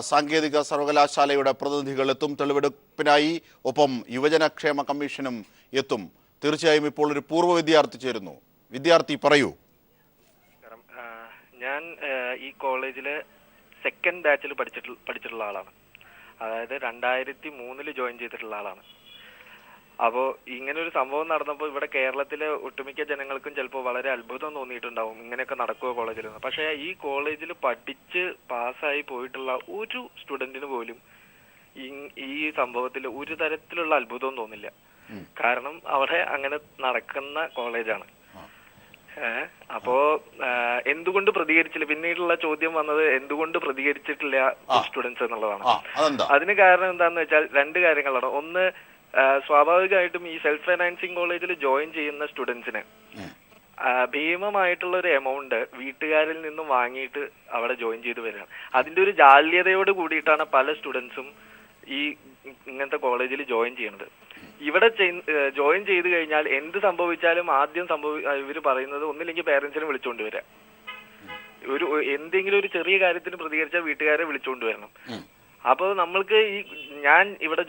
സാങ്കേതിക സർവകലാശാലയുടെ പ്രതിനിധികൾ എത്തും തെളിവെടുപ്പിനായി. ഒപ്പം യുവജനക്ഷേമ കമ്മീഷനും എത്തും. തീർച്ചയായും ഇപ്പോൾ ഒരു പൂർവ്വ വിദ്യാർത്ഥി ചേരുന്നു. വിദ്യാർത്ഥി പറയൂ. ഞാൻ ഈ കോളേജിലെ 2nd ബാച്ചിൽ പഠിച്ചിട്ടുള്ള ആളാണ്. അതായത് 2003 ജോയിൻ ചെയ്തിട്ടുള്ള ആളാണ്. അപ്പോൾ ഇങ്ങനെ ഒരു സംഭവം നടന്നപ്പോൾ ഇവിടെ കേരളത്തിലെ ഒട്ടുമിക്ക ജനങ്ങൾക്കും ചിലപ്പോൾ വളരെ അത്ഭുതം തോന്നിയിട്ടുണ്ടാവും, ഇങ്ങനെയൊക്കെ നടക്കുമോ കോളേജിൽ നിന്ന്. പക്ഷേ ഈ കോളേജിൽ പഠിച്ച് പാസ്സായി പോയിട്ടുള്ള ഒരു സ്റ്റുഡന്റിന് പോലും ഈ സംഭവത്തിൽ ഒരു തരത്തിലുള്ള അത്ഭുതവും തോന്നില്ല. കാരണം അവിടെ അങ്ങനെ നടക്കുന്ന കോളേജാണ്. അപ്പോ എന്തുകൊണ്ട് പ്രതികരിച്ചില്ല? പിന്നീടുള്ള ചോദ്യം വന്നത് എന്തുകൊണ്ട് പ്രതികരിച്ചിട്ടില്ല സ്റ്റുഡൻസ് എന്നുള്ളതാണ്. അതിന് കാരണം എന്താന്ന് വെച്ചാൽ 2 കാര്യങ്ങളാണ്. ഒന്ന്, സ്വാഭാവികമായിട്ടും ഈ സെൽഫ് ഫൈനാൻസിങ് കോളേജിൽ ജോയിൻ ചെയ്യുന്ന സ്റ്റുഡൻസിന് ഭീമമായിട്ടുള്ള ഒരു എമൗണ്ട് വീട്ടുകാരിൽ നിന്നും വാങ്ങിയിട്ട് അവിടെ ജോയിൻ ചെയ്ത് വരികയാണ്. അതിന്റെ ഒരു ജാള്യതയോട് കൂടിയിട്ടാണ് പല സ്റ്റുഡൻസും ഈ ഇങ്ങനത്തെ കോളേജിൽ ജോയിൻ ചെയ്യുന്നത്. ഇവിടെ ജോയിൻ ചെയ്ത് കഴിഞ്ഞാൽ എന്ത് സംഭവിച്ചാലും ആദ്യം ഇവർ പറയുന്നത് ഒന്നില്ലെങ്കിൽ പേരൻസിനെ വിളിച്ചുകൊണ്ട് വരിക, എന്തെങ്കിലും ഒരു ചെറിയ കാര്യത്തിന് പ്രതികരിച്ചാൽ വീട്ടുകാരെ വിളിച്ചുകൊണ്ട് വരണം. അപ്പോൾ നമ്മൾക്ക് ഞാൻ ഇവിടെ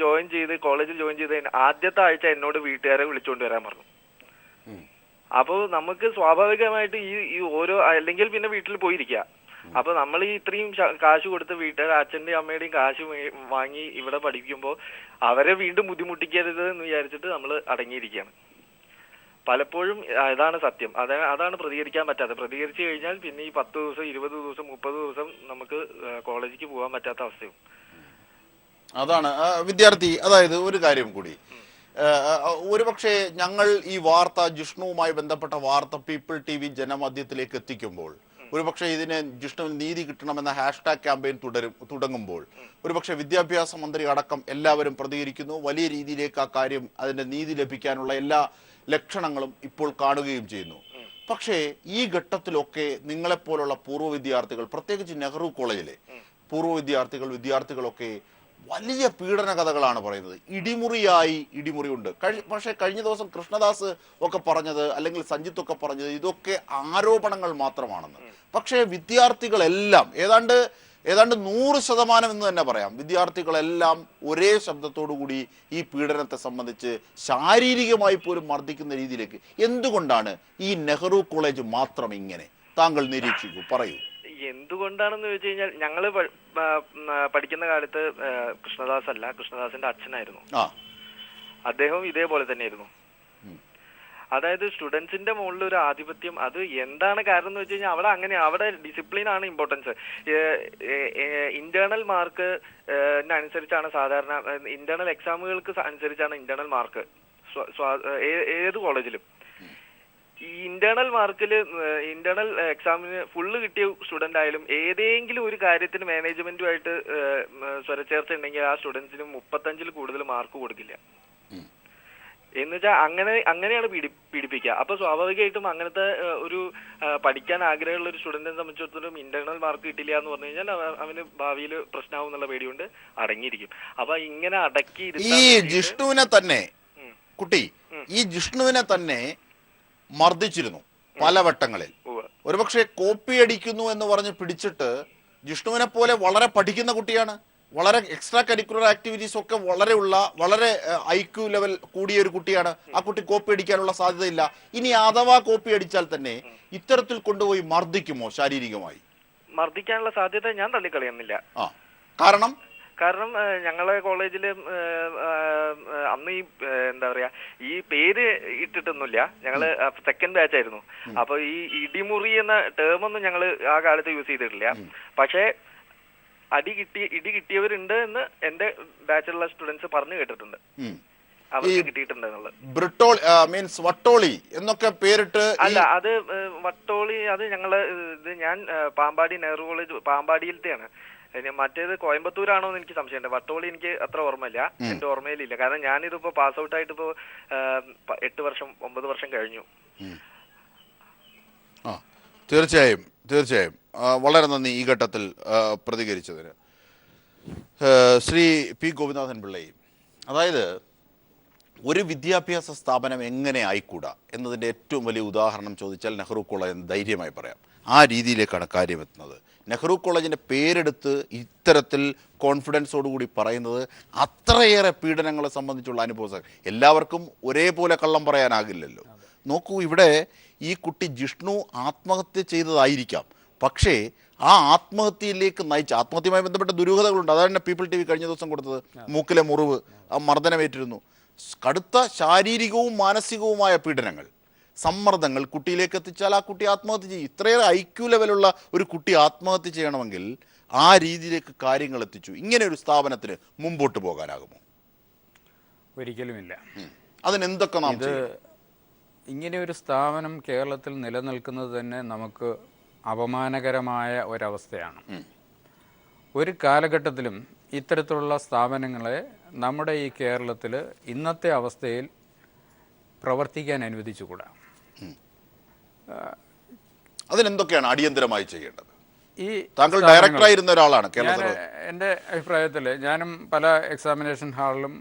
കോളേജിൽ ജോയിൻ ചെയ്ത് ആദ്യത്തെ ആഴ്ച എന്നോട് വീട്ടുകാരെ വിളിച്ചുകൊണ്ട് വരാൻ പറഞ്ഞു. അപ്പോൾ നമുക്ക് സ്വാഭാവികമായിട്ട് ഈ ഓരോ, അല്ലെങ്കിൽ പിന്നെ വീട്ടിൽ പോയിരിക്കുക. അപ്പൊ നമ്മൾ ഈ ഇത്രയും കാശ് കൊടുത്ത് വീട്ടുകാർ അച്ഛന്റെയും അമ്മയുടെയും കാശ് വാങ്ങി ഇവിടെ പഠിക്കുമ്പോൾ അവരെ വീണ്ടും ബുദ്ധിമുട്ടിക്കരുത് എന്ന് വിചാരിച്ചിട്ട് നമ്മൾ അടങ്ങിയിരിക്കുകയാണ്. പലപ്പോഴും അതാണ് സത്യം. അതാണ് പ്രതികരിക്കാൻ പറ്റാതെ. പ്രതികരിച്ചു കഴിഞ്ഞാൽ പിന്നെ ഈ 10 ദിവസം 20 ദിവസം 30 ദിവസം നമുക്ക് കോളേജിലേക്ക് പോകാൻ പറ്റാത്ത അവസ്ഥയും. അതാണ് വിദ്യാർത്ഥി. അതായത് ഒരു കാര്യം കൂടി, ഒരുപക്ഷെ ഞങ്ങൾ ഈ വാർത്ത, ജിഷ്ണുവുമായി ബന്ധപ്പെട്ട വാർത്ത പീപ്പിൾ TV ജനമധ്യത്തിലേക്ക് എത്തിക്കുമ്പോൾ, ഒരുപക്ഷെ ഇതിന് ജിഷ്ണുവിന് നീതി കിട്ടണമെന്ന #ക്യാമ്പയിൻ തുടങ്ങുമ്പോൾ ഒരുപക്ഷെ വിദ്യാഭ്യാസ മന്ത്രി അടക്കം എല്ലാവരും പ്രതികരിക്കുന്നു. വലിയ രീതിയിലേക്ക് ആ കാര്യം, അതിന്റെ നീതി ലഭിക്കാനുള്ള എല്ലാ ലക്ഷണങ്ങളും ഇപ്പോൾ കാണുകയും ചെയ്യുന്നു. പക്ഷേ ഈ ഘട്ടത്തിലൊക്കെ നിങ്ങളെപ്പോലുള്ള പൂർവ്വ വിദ്യാർത്ഥികൾ, പ്രത്യേകിച്ച് നെഹ്റു കോളേജിലെ പൂർവ്വ വിദ്യാർത്ഥികളൊക്കെ വലിയ പീഡന കഥകളാണ് പറയുന്നത്. ഇടിമുറിയുണ്ട്. പക്ഷേ കഴിഞ്ഞ ദിവസം കൃഷ്ണദാസ് ഒക്കെ പറഞ്ഞത്, അല്ലെങ്കിൽ സഞ്ജിത്ത് ഒക്കെ പറഞ്ഞത്, ഇതൊക്കെ ആരോപണങ്ങൾ മാത്രമാണെന്ന്. പക്ഷേ വിദ്യാർത്ഥികളെല്ലാം ഏതാണ്ട് 100% എന്ന് തന്നെ പറയാം, വിദ്യാർത്ഥികളെല്ലാം ഒരേ ശബ്ദത്തോടുകൂടി ഈ പീഡനത്തെ സംബന്ധിച്ച് ശാരീരികമായി പോലും മർദ്ദിക്കുന്ന രീതിയിലേക്ക്. എന്തുകൊണ്ടാണ് ഈ നെഹ്റു കോളേജ് മാത്രം ഇങ്ങനെ? താങ്കൾ നിരീക്ഷിക്കൂ, പറയൂ. എന്തുകൊണ്ടാണെന്ന് ചോദിച്ചു കഴിഞ്ഞാൽ, ഞങ്ങള് പഠിക്കുന്ന കാലത്ത് കൃഷ്ണദാസിന്റെ അച്ഛനായിരുന്നു. അദ്ദേഹം ഇതേപോലെ തന്നെയായിരുന്നു. അതായത് സ്റ്റുഡൻസിന്റെ മുകളിൽ ഒരു ആധിപത്യം. അത് എന്താണ് കാരണം എന്ന് വെച്ച് കഴിഞ്ഞാൽ അവിടെ ഡിസിപ്ലിൻ ആണ് ഇമ്പോർട്ടൻസ്. ഇന്റേണൽ മാർക്ക് അനുസരിച്ചാണ് സാധാരണ, ഇന്റേണൽ എക്സാമുകൾക്ക് അനുസരിച്ചാണ് ഇന്റേണൽ മാർക്ക് ഏത് കോളേജിലും. ഈ ഇന്റേണൽ എക്സാമിന് ഫുള്ള് കിട്ടിയ സ്റ്റുഡന്റ് ആയാലും ഏതെങ്കിലും ഒരു കാര്യത്തിന് മാനേജ്മെന്റുമായിട്ട് സ്വരച്ചേർച്ച ഉണ്ടെങ്കിൽ ആ സ്റ്റുഡൻസിന് 35-ൽ കൂടുതൽ മാർക്ക് കൊടുക്കില്ല. എന്നുവെച്ചാൽ അങ്ങനെയാണ് പീഡിപ്പിക്കുക. അപ്പൊ സ്വാഭാവികമായിട്ടും അങ്ങനത്തെ ഒരു പഠിക്കാൻ ആഗ്രഹമുള്ള ഒരു സ്റ്റുഡന്റിനെ സംബന്ധിച്ചിടത്തോളം ഇന്റേണൽ മാർക്ക് കിട്ടില്ല എന്ന് പറഞ്ഞു കഴിഞ്ഞാൽ അവന് ഭാവിയിൽ പ്രശ്നമാവും എന്നുള്ള പേടികൊണ്ട് അടങ്ങിയിരിക്കും. അപ്പൊ ഇങ്ങനെ അടക്കി ഈ ജിഷ്ണുവിനെ തന്നെ കുട്ടി ഈ ജിഷ്ണുവിനെ തന്നെ മർദ്ദിച്ചിരുന്നു പലവട്ടങ്ങളിൽ. ഒരുപക്ഷെ കോപ്പി അടിക്കുന്നു എന്ന് പറഞ്ഞ് പിടിച്ചിട്ട്, ജിഷ്ണുവിനെ പോലെ വളരെ പഠിക്കുന്ന കുട്ടിയാണ്, വളരെ എക്സ്ട്രാ കരിക്കുലർ ആക്ടിവിറ്റീസ് ഒക്കെ വളരെ IQ ലെവൽ കൂടിയ ഒരു കുട്ടിയാണ്. ആ കുട്ടി കോപ്പി അടിക്കാനുള്ള സാധ്യതയില്ല. ഇനി അഥവാ കോപ്പി അടിച്ചാൽ തന്നെ ഇത്തരത്തിൽ കൊണ്ടുപോയി മർദ്ദിക്കുമോ ശാരീരികമായി? മർദ്ദിക്കാനുള്ള സാധ്യത ഞാൻ തള്ളിക്കളയുന്നില്ല. കാരണം ഞങ്ങളെ കോളേജില് അന്ന് ഈ എന്താ പറയാ ഈ പേര് ഇട്ടിട്ടൊന്നുമില്ല, ഞങ്ങള് സെക്കൻഡ് ബാച്ച് ആയിരുന്നു. അപ്പൊ ഈ ഇടിമുറി എന്ന ടേം ഒന്നും ഞങ്ങള് ആ കാലത്ത് യൂസ് ചെയ്തിട്ടില്ല. പക്ഷേ ഇടി കിട്ടിയവരുണ്ട് എന്ന് എന്റെ ബാച്ചിലുള്ള സ്റ്റുഡൻസ് പറഞ്ഞു കേട്ടിട്ടുണ്ട്, അവർക്ക് കിട്ടിയിട്ടുണ്ട് എന്നുള്ളത്. വട്ടോളി എന്നൊക്കെ പേരിട്ട് അല്ല, അത് വട്ടോളി അത് ഞങ്ങള് ഞാൻ പാമ്പാടി നെഹ്റു കോളേജ് പാമ്പാടിയിലത്തെയാണ്. മറ്റേത് കോയമ്പത്തൂരാണോ എന്ന് എനിക്ക് സംശയമുണ്ട്. വട്ടോളി എനിക്ക് അത്ര ഓർമ്മയില്ല, എന്റെ ഓർമ്മയിലില്ല. കാരണം ഞാനിതിപ്പോ പാസ് ഔട്ട് ആയിട്ട് ഇപ്പോ 8 വർഷം 9 വർഷം കഴിഞ്ഞു. തീർച്ചയായും വളരെ നന്ദി ഈ ഘട്ടത്തിൽ പ്രതികരിച്ചതിന്. ശ്രീ പി ഗോപിനാഥൻ പിള്ളൈ, അതായത് ഒരു വിദ്യാഭ്യാസ സ്ഥാപനം എങ്ങനെ ആയിക്കൂടാ എന്നതിൻ്റെ ഏറ്റവും വലിയ ഉദാഹരണം ചോദിച്ചാൽ നെഹ്റു കോളേജ് എന്ന് ധൈര്യമായി പറയാം. ആ രീതിയിലേക്കാണ് കാര്യം എത്തുന്നത്. നെഹ്റു കോളേജിൻ്റെ പേരെടുത്ത് ഇത്തരത്തിൽ കോൺഫിഡൻസോടുകൂടി പറയുന്നത് അത്രയേറെ പീഡനങ്ങളെ സംബന്ധിച്ചുള്ള അനുഭവം. എല്ലാവർക്കും ഒരേപോലെ കള്ളം പറയാനാകില്ലല്ലോ. നോക്കൂ, ഇവിടെ ഈ കുട്ടി ജിഷ്ണു ആത്മഹത്യ ചെയ്തതായിരിക്കാം, പക്ഷേ ആ ആത്മഹത്യയിലേക്ക് നയിച്ച ആത്മഹത്യയുമായി ബന്ധപ്പെട്ട ദുരൂഹതകളുണ്ട്. അതാണ് പീപ്പിൾ TV കഴിഞ്ഞ ദിവസം കൊടുത്തത്. മൂക്കിലെ മുറിവ്, ആ മർദ്ദനമേറ്റിരുന്നു. കടുത്ത ശാരീരികവും മാനസികവുമായ പീഡനങ്ങൾ, സമ്മർദ്ദങ്ങൾ കുട്ടിയിലേക്ക് എത്തിച്ചാൽ ആ കുട്ടി ആത്മഹത്യ ചെയ്യും. ഇത്രയേറെ IQ ലെവലുള്ള ഒരു കുട്ടി ആത്മഹത്യ ചെയ്യണമെങ്കിൽ ആ രീതിയിലേക്ക് കാര്യങ്ങൾ എത്തിച്ചു. ഇങ്ങനെ ഒരു സ്ഥാപനത്തിന് മുമ്പോട്ട് പോകാനാകുമോ? ഒരിക്കലുമില്ല. അതിനെന്തൊക്കെ നാം ഇങ്ങനെ ഒരു സ്ഥാപനം കേരളത്തിൽ നിലനിൽക്കുന്നത് തന്നെ നമുക്ക് അപമാനകരമായ ഒരവസ്ഥയാണ്. ഒരു കാലഘട്ടത്തിലും ഇത്തരത്തിലുള്ള സ്ഥാപനങ്ങളെ നമ്മുടെ ഈ കേരളത്തിൽ ഇന്നത്തെ അവസ്ഥയിൽ പ്രവർത്തിക്കാൻ അനുവദിച്ചുകൂടാ. അതിനെന്തൊക്കെയാണ് അടിയന്തരമായി ചെയ്യേണ്ടത്? ഈ താങ്കൾ ഡയറക്ടറായിരുന്ന ഒരാളാണ് കേരളത്തിൽ. എൻ്റെ അഭിപ്രായത്തിൽ ഞാനും പല എക്സാമിനേഷൻ ഹാളിലും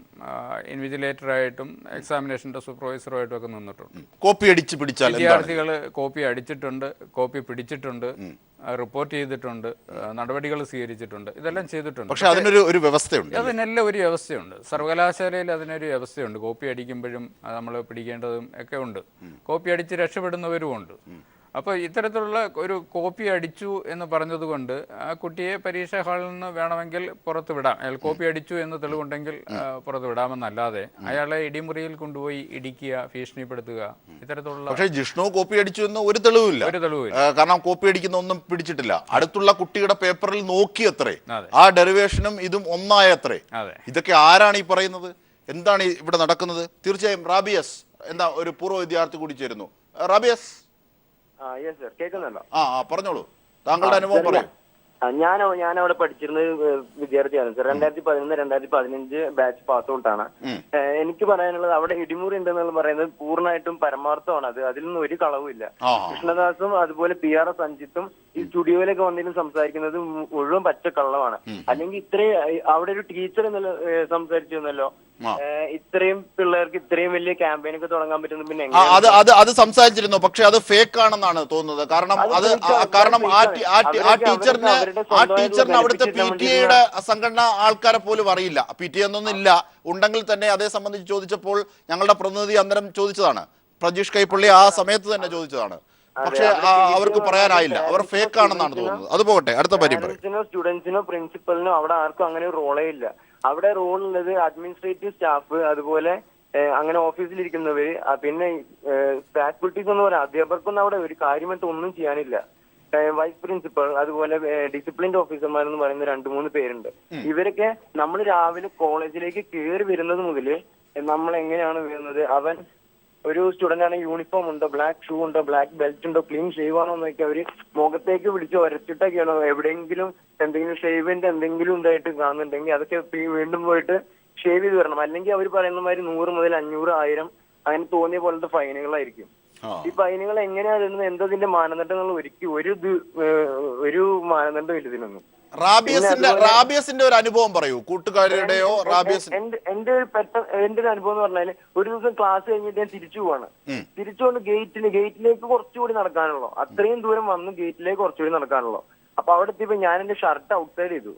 ഇൻവിജിലേറ്ററായിട്ടും എക്സാമിനേഷൻ്റെ സൂപ്പർവൈസറുമായിട്ടും ഒക്കെ നിന്നിട്ടുണ്ട്. കോപ്പി അടിച്ച് പിടിച്ചാൽ വിദ്യാർത്ഥികൾ കോപ്പി അടിച്ചിട്ടുണ്ട്, കോപ്പി പിടിച്ചിട്ടുണ്ട്, റിപ്പോർട്ട് ചെയ്തിട്ടുണ്ട്, നടപടികൾ സ്വീകരിച്ചിട്ടുണ്ട്, ഇതെല്ലാം ചെയ്തിട്ടുണ്ട്. പക്ഷെ അതിനൊരു വ്യവസ്ഥയുണ്ട്. അതിനെല്ലാം ഒരു വ്യവസ്ഥയുണ്ട്. സർവകലാശാലയിൽ അതിനൊരു വ്യവസ്ഥയുണ്ട്. കോപ്പി അടിക്കുമ്പോഴും നമ്മൾ പിടിക്കേണ്ടതും ഒക്കെ ഉണ്ട്. കോപ്പി അടിച്ച് രക്ഷപ്പെടുന്നവരും ഉണ്ട്. അപ്പോൾ ഇത്തരത്തിലുള്ള ഒരു കോപ്പി അടിച്ചു എന്ന് പറഞ്ഞതുകൊണ്ട് ആ കുട്ടിയെ പരീക്ഷാ ഹാളിൽ നിന്ന് വേണമെങ്കിൽ പുറത്ത് വിടാം. അയാൾ കോപ്പി അടിച്ചു എന്ന് തെളിവുണ്ടെങ്കിൽ പുറത്ത് വിടാമെന്നല്ലാതെ അയാളെ ഇടിമുറിയിൽ കൊണ്ടുപോയി ഇടിക്കുക, ഭീഷണിപ്പെടുത്തുക, ഇത്തരത്തിലുള്ള. പക്ഷേ ജിഷ്ണു കോപ്പി അടിച്ചു എന്ന് ഒരു തെളിവില്ല. കാരണം കോപ്പി അടിക്കുന്ന ഒന്നും പിടിച്ചിട്ടില്ല. അടുത്തുള്ള കുട്ടിയുടെ പേപ്പറിൽ നോക്കിയത്രേ, ആ ഡെറിവേഷനും ഇതും ഒന്നായത്രേ. ഇതൊക്കെ ആരാണ് ഈ പറയുന്നത്? എന്താണ് ഇവിടെ നടക്കുന്നത്? തീർച്ചയായും റാബിയസ് എന്താ ഒരു പൂർവ്വ വിദ്യാർത്ഥി കൂടി ചേരുന്നു. റാബിയസ്, കേൾക്കുന്നുണ്ടോ? പറഞ്ഞോളൂ, താങ്കളുടെ അനുഭവം പറയും. ഞാൻ അവിടെ പഠിച്ചിരുന്നത് വിദ്യാർത്ഥിയാണ് സർ. 2011-2015 batch pass ഔട്ടാണ്. എനിക്ക് പറയാനുള്ളത്, അവിടെ ഇടിമുറി ഉണ്ടെന്നുള്ള പറയുന്നത് പൂർണ്ണമായിട്ടും പരമാർത്ഥമാണ്. അതിൽ നിന്ന് ഒരു കളവുമില്ല. കൃഷ്ണദാസും അതുപോലെ PR സഞ്ജിത്തും ഈ സ്റ്റുഡിയോയിലൊക്കെ വന്നിരുന്ന് സംസാരിക്കുന്നത് മുഴുവൻ പച്ച കള്ളമാണ്. അല്ലെങ്കിൽ അവിടെ ഒരു ടീച്ചർ എന്നല്ല സംസാരിച്ചിരുന്നല്ലോ, ഇത്രയും പിള്ളേർക്ക് ഇത്രയും വലിയ ക്യാമ്പയിൻ ഒക്കെ തുടങ്ങാൻ പറ്റുന്നത് പിന്നെ അത് സംസാരിച്ചിരുന്നു. പക്ഷെ അത് ഫേക്ക് ആണെന്നാണ് തോന്നുന്നത്. കാരണം ആ ടീച്ചറിന് അവിടുത്തെ PTA സംഘടന ആൾക്കാരെ പോലും അറിയില്ല. PTA എന്നൊന്നും ഇല്ല. ഉണ്ടെങ്കിൽ തന്നെ അതേ സംബന്ധിച്ച് ചോദിച്ചപ്പോൾ ഞങ്ങളുടെ പ്രതിനിധി അന്നേരം ചോദിച്ചതാണ്, പ്രജീഷ് കൈപ്പള്ളി ആ സമയത്ത് തന്നെ ചോദിച്ചതാണ്. പക്ഷെ അവർക്ക് പറയാനായില്ല, അവർ ഫേക്ക് ആണെന്നാണ് തോന്നുന്നത്. അത് പോകട്ടെ, അടുത്ത കാര്യം പറയും. സ്റ്റുഡൻസിനോ പ്രിൻസിപ്പലിനോ അവിടെ ആർക്കും അങ്ങനെ ഒരു റോളേ ഇല്ല. അവിടെ റോൾ ഉള്ളത് അഡ്മിനിസ്ട്രേറ്റീവ് സ്റ്റാഫ്, അതുപോലെ അങ്ങനെ ഓഫീസിലിരിക്കുന്നവര്, പിന്നെ ഫാക്കൽറ്റീസ് എന്ന് പറയാം. അധ്യാപകർക്കൊന്നും അവിടെ ഒരു കാര്യമായിട്ട് ഒന്നും ചെയ്യാനില്ല. വൈസ് പ്രിൻസിപ്പൽ, അതുപോലെ ഡിസിപ്ലിൻഡ് ഓഫീസർമാരെന്ന് പറയുന്ന 2-3 പേരുണ്ട്. ഇവരൊക്കെ നമ്മൾ രാവിലെ കോളേജിലേക്ക് കയറി വരുന്നത് മുതല് നമ്മൾ എങ്ങനെയാണ് വരുന്നത്, അവൻ ഒരു സ്റ്റുഡന്റ് ആണെങ്കിൽ യൂണിഫോം ഉണ്ടോ, ബ്ലാക്ക് ഷൂ ഉണ്ടോ, ബ്ലാക്ക് ബെൽറ്റ് ഉണ്ടോ, ക്ലീൻ ഷേവ് ആണോ എന്നൊക്കെ അവര് മുഖത്തേക്ക് പിടിച്ച് ഒരച്ചിട്ടൊക്കെയാണോ, എവിടെയെങ്കിലും എന്തെങ്കിലും ഷേവിന്റെ എന്തെങ്കിലും ഇതായിട്ട് കാണുന്നുണ്ടെങ്കിൽ അതൊക്കെ വീണ്ടും പോയിട്ട് ഷേവ് ചെയ്ത് വരണം. അല്ലെങ്കിൽ അവർ പറയുന്ന മാതിരി 100 മുതൽ 500, 1000 അങ്ങനെ തോന്നിയ പോലത്തെ ഫൈനുകളായിരിക്കും. ഈ ഫൈനുകൾ എങ്ങനെയാണ് ഇടുന്നത്, എന്തതിന്റെ മാനദണ്ഡങ്ങൾ ഒരു മാനദണ്ഡം ഇല്ല ഇതിനൊന്നും. റാബിയസിന്റെ ഒരു അനുഭവം പറയൂ, കൂട്ടുകാരുടെയോ റാബിയസ്. എന്റെ ഒരു അനുഭവം എന്ന് പറഞ്ഞാല്, ഒരു ദിവസം ക്ലാസ് കഴിഞ്ഞിട്ട് ഞാൻ തിരിച്ചു പോവാണ്. തിരിച്ചുകൊണ്ട് ഗേറ്റിലേക്ക് കുറച്ചുകൂടി നടക്കാനുള്ളൂ. അത്രയും ദൂരം വന്ന് ഗേറ്റിലേക്ക് കുറച്ചുകൂടി നടക്കാനുള്ളൂ. അപ്പൊ അവിടെ എത്തിയപ്പോ ഞാൻ എന്റെ ഷർട്ട് ഔട്ട്സൈഡ് ചെയ്തു.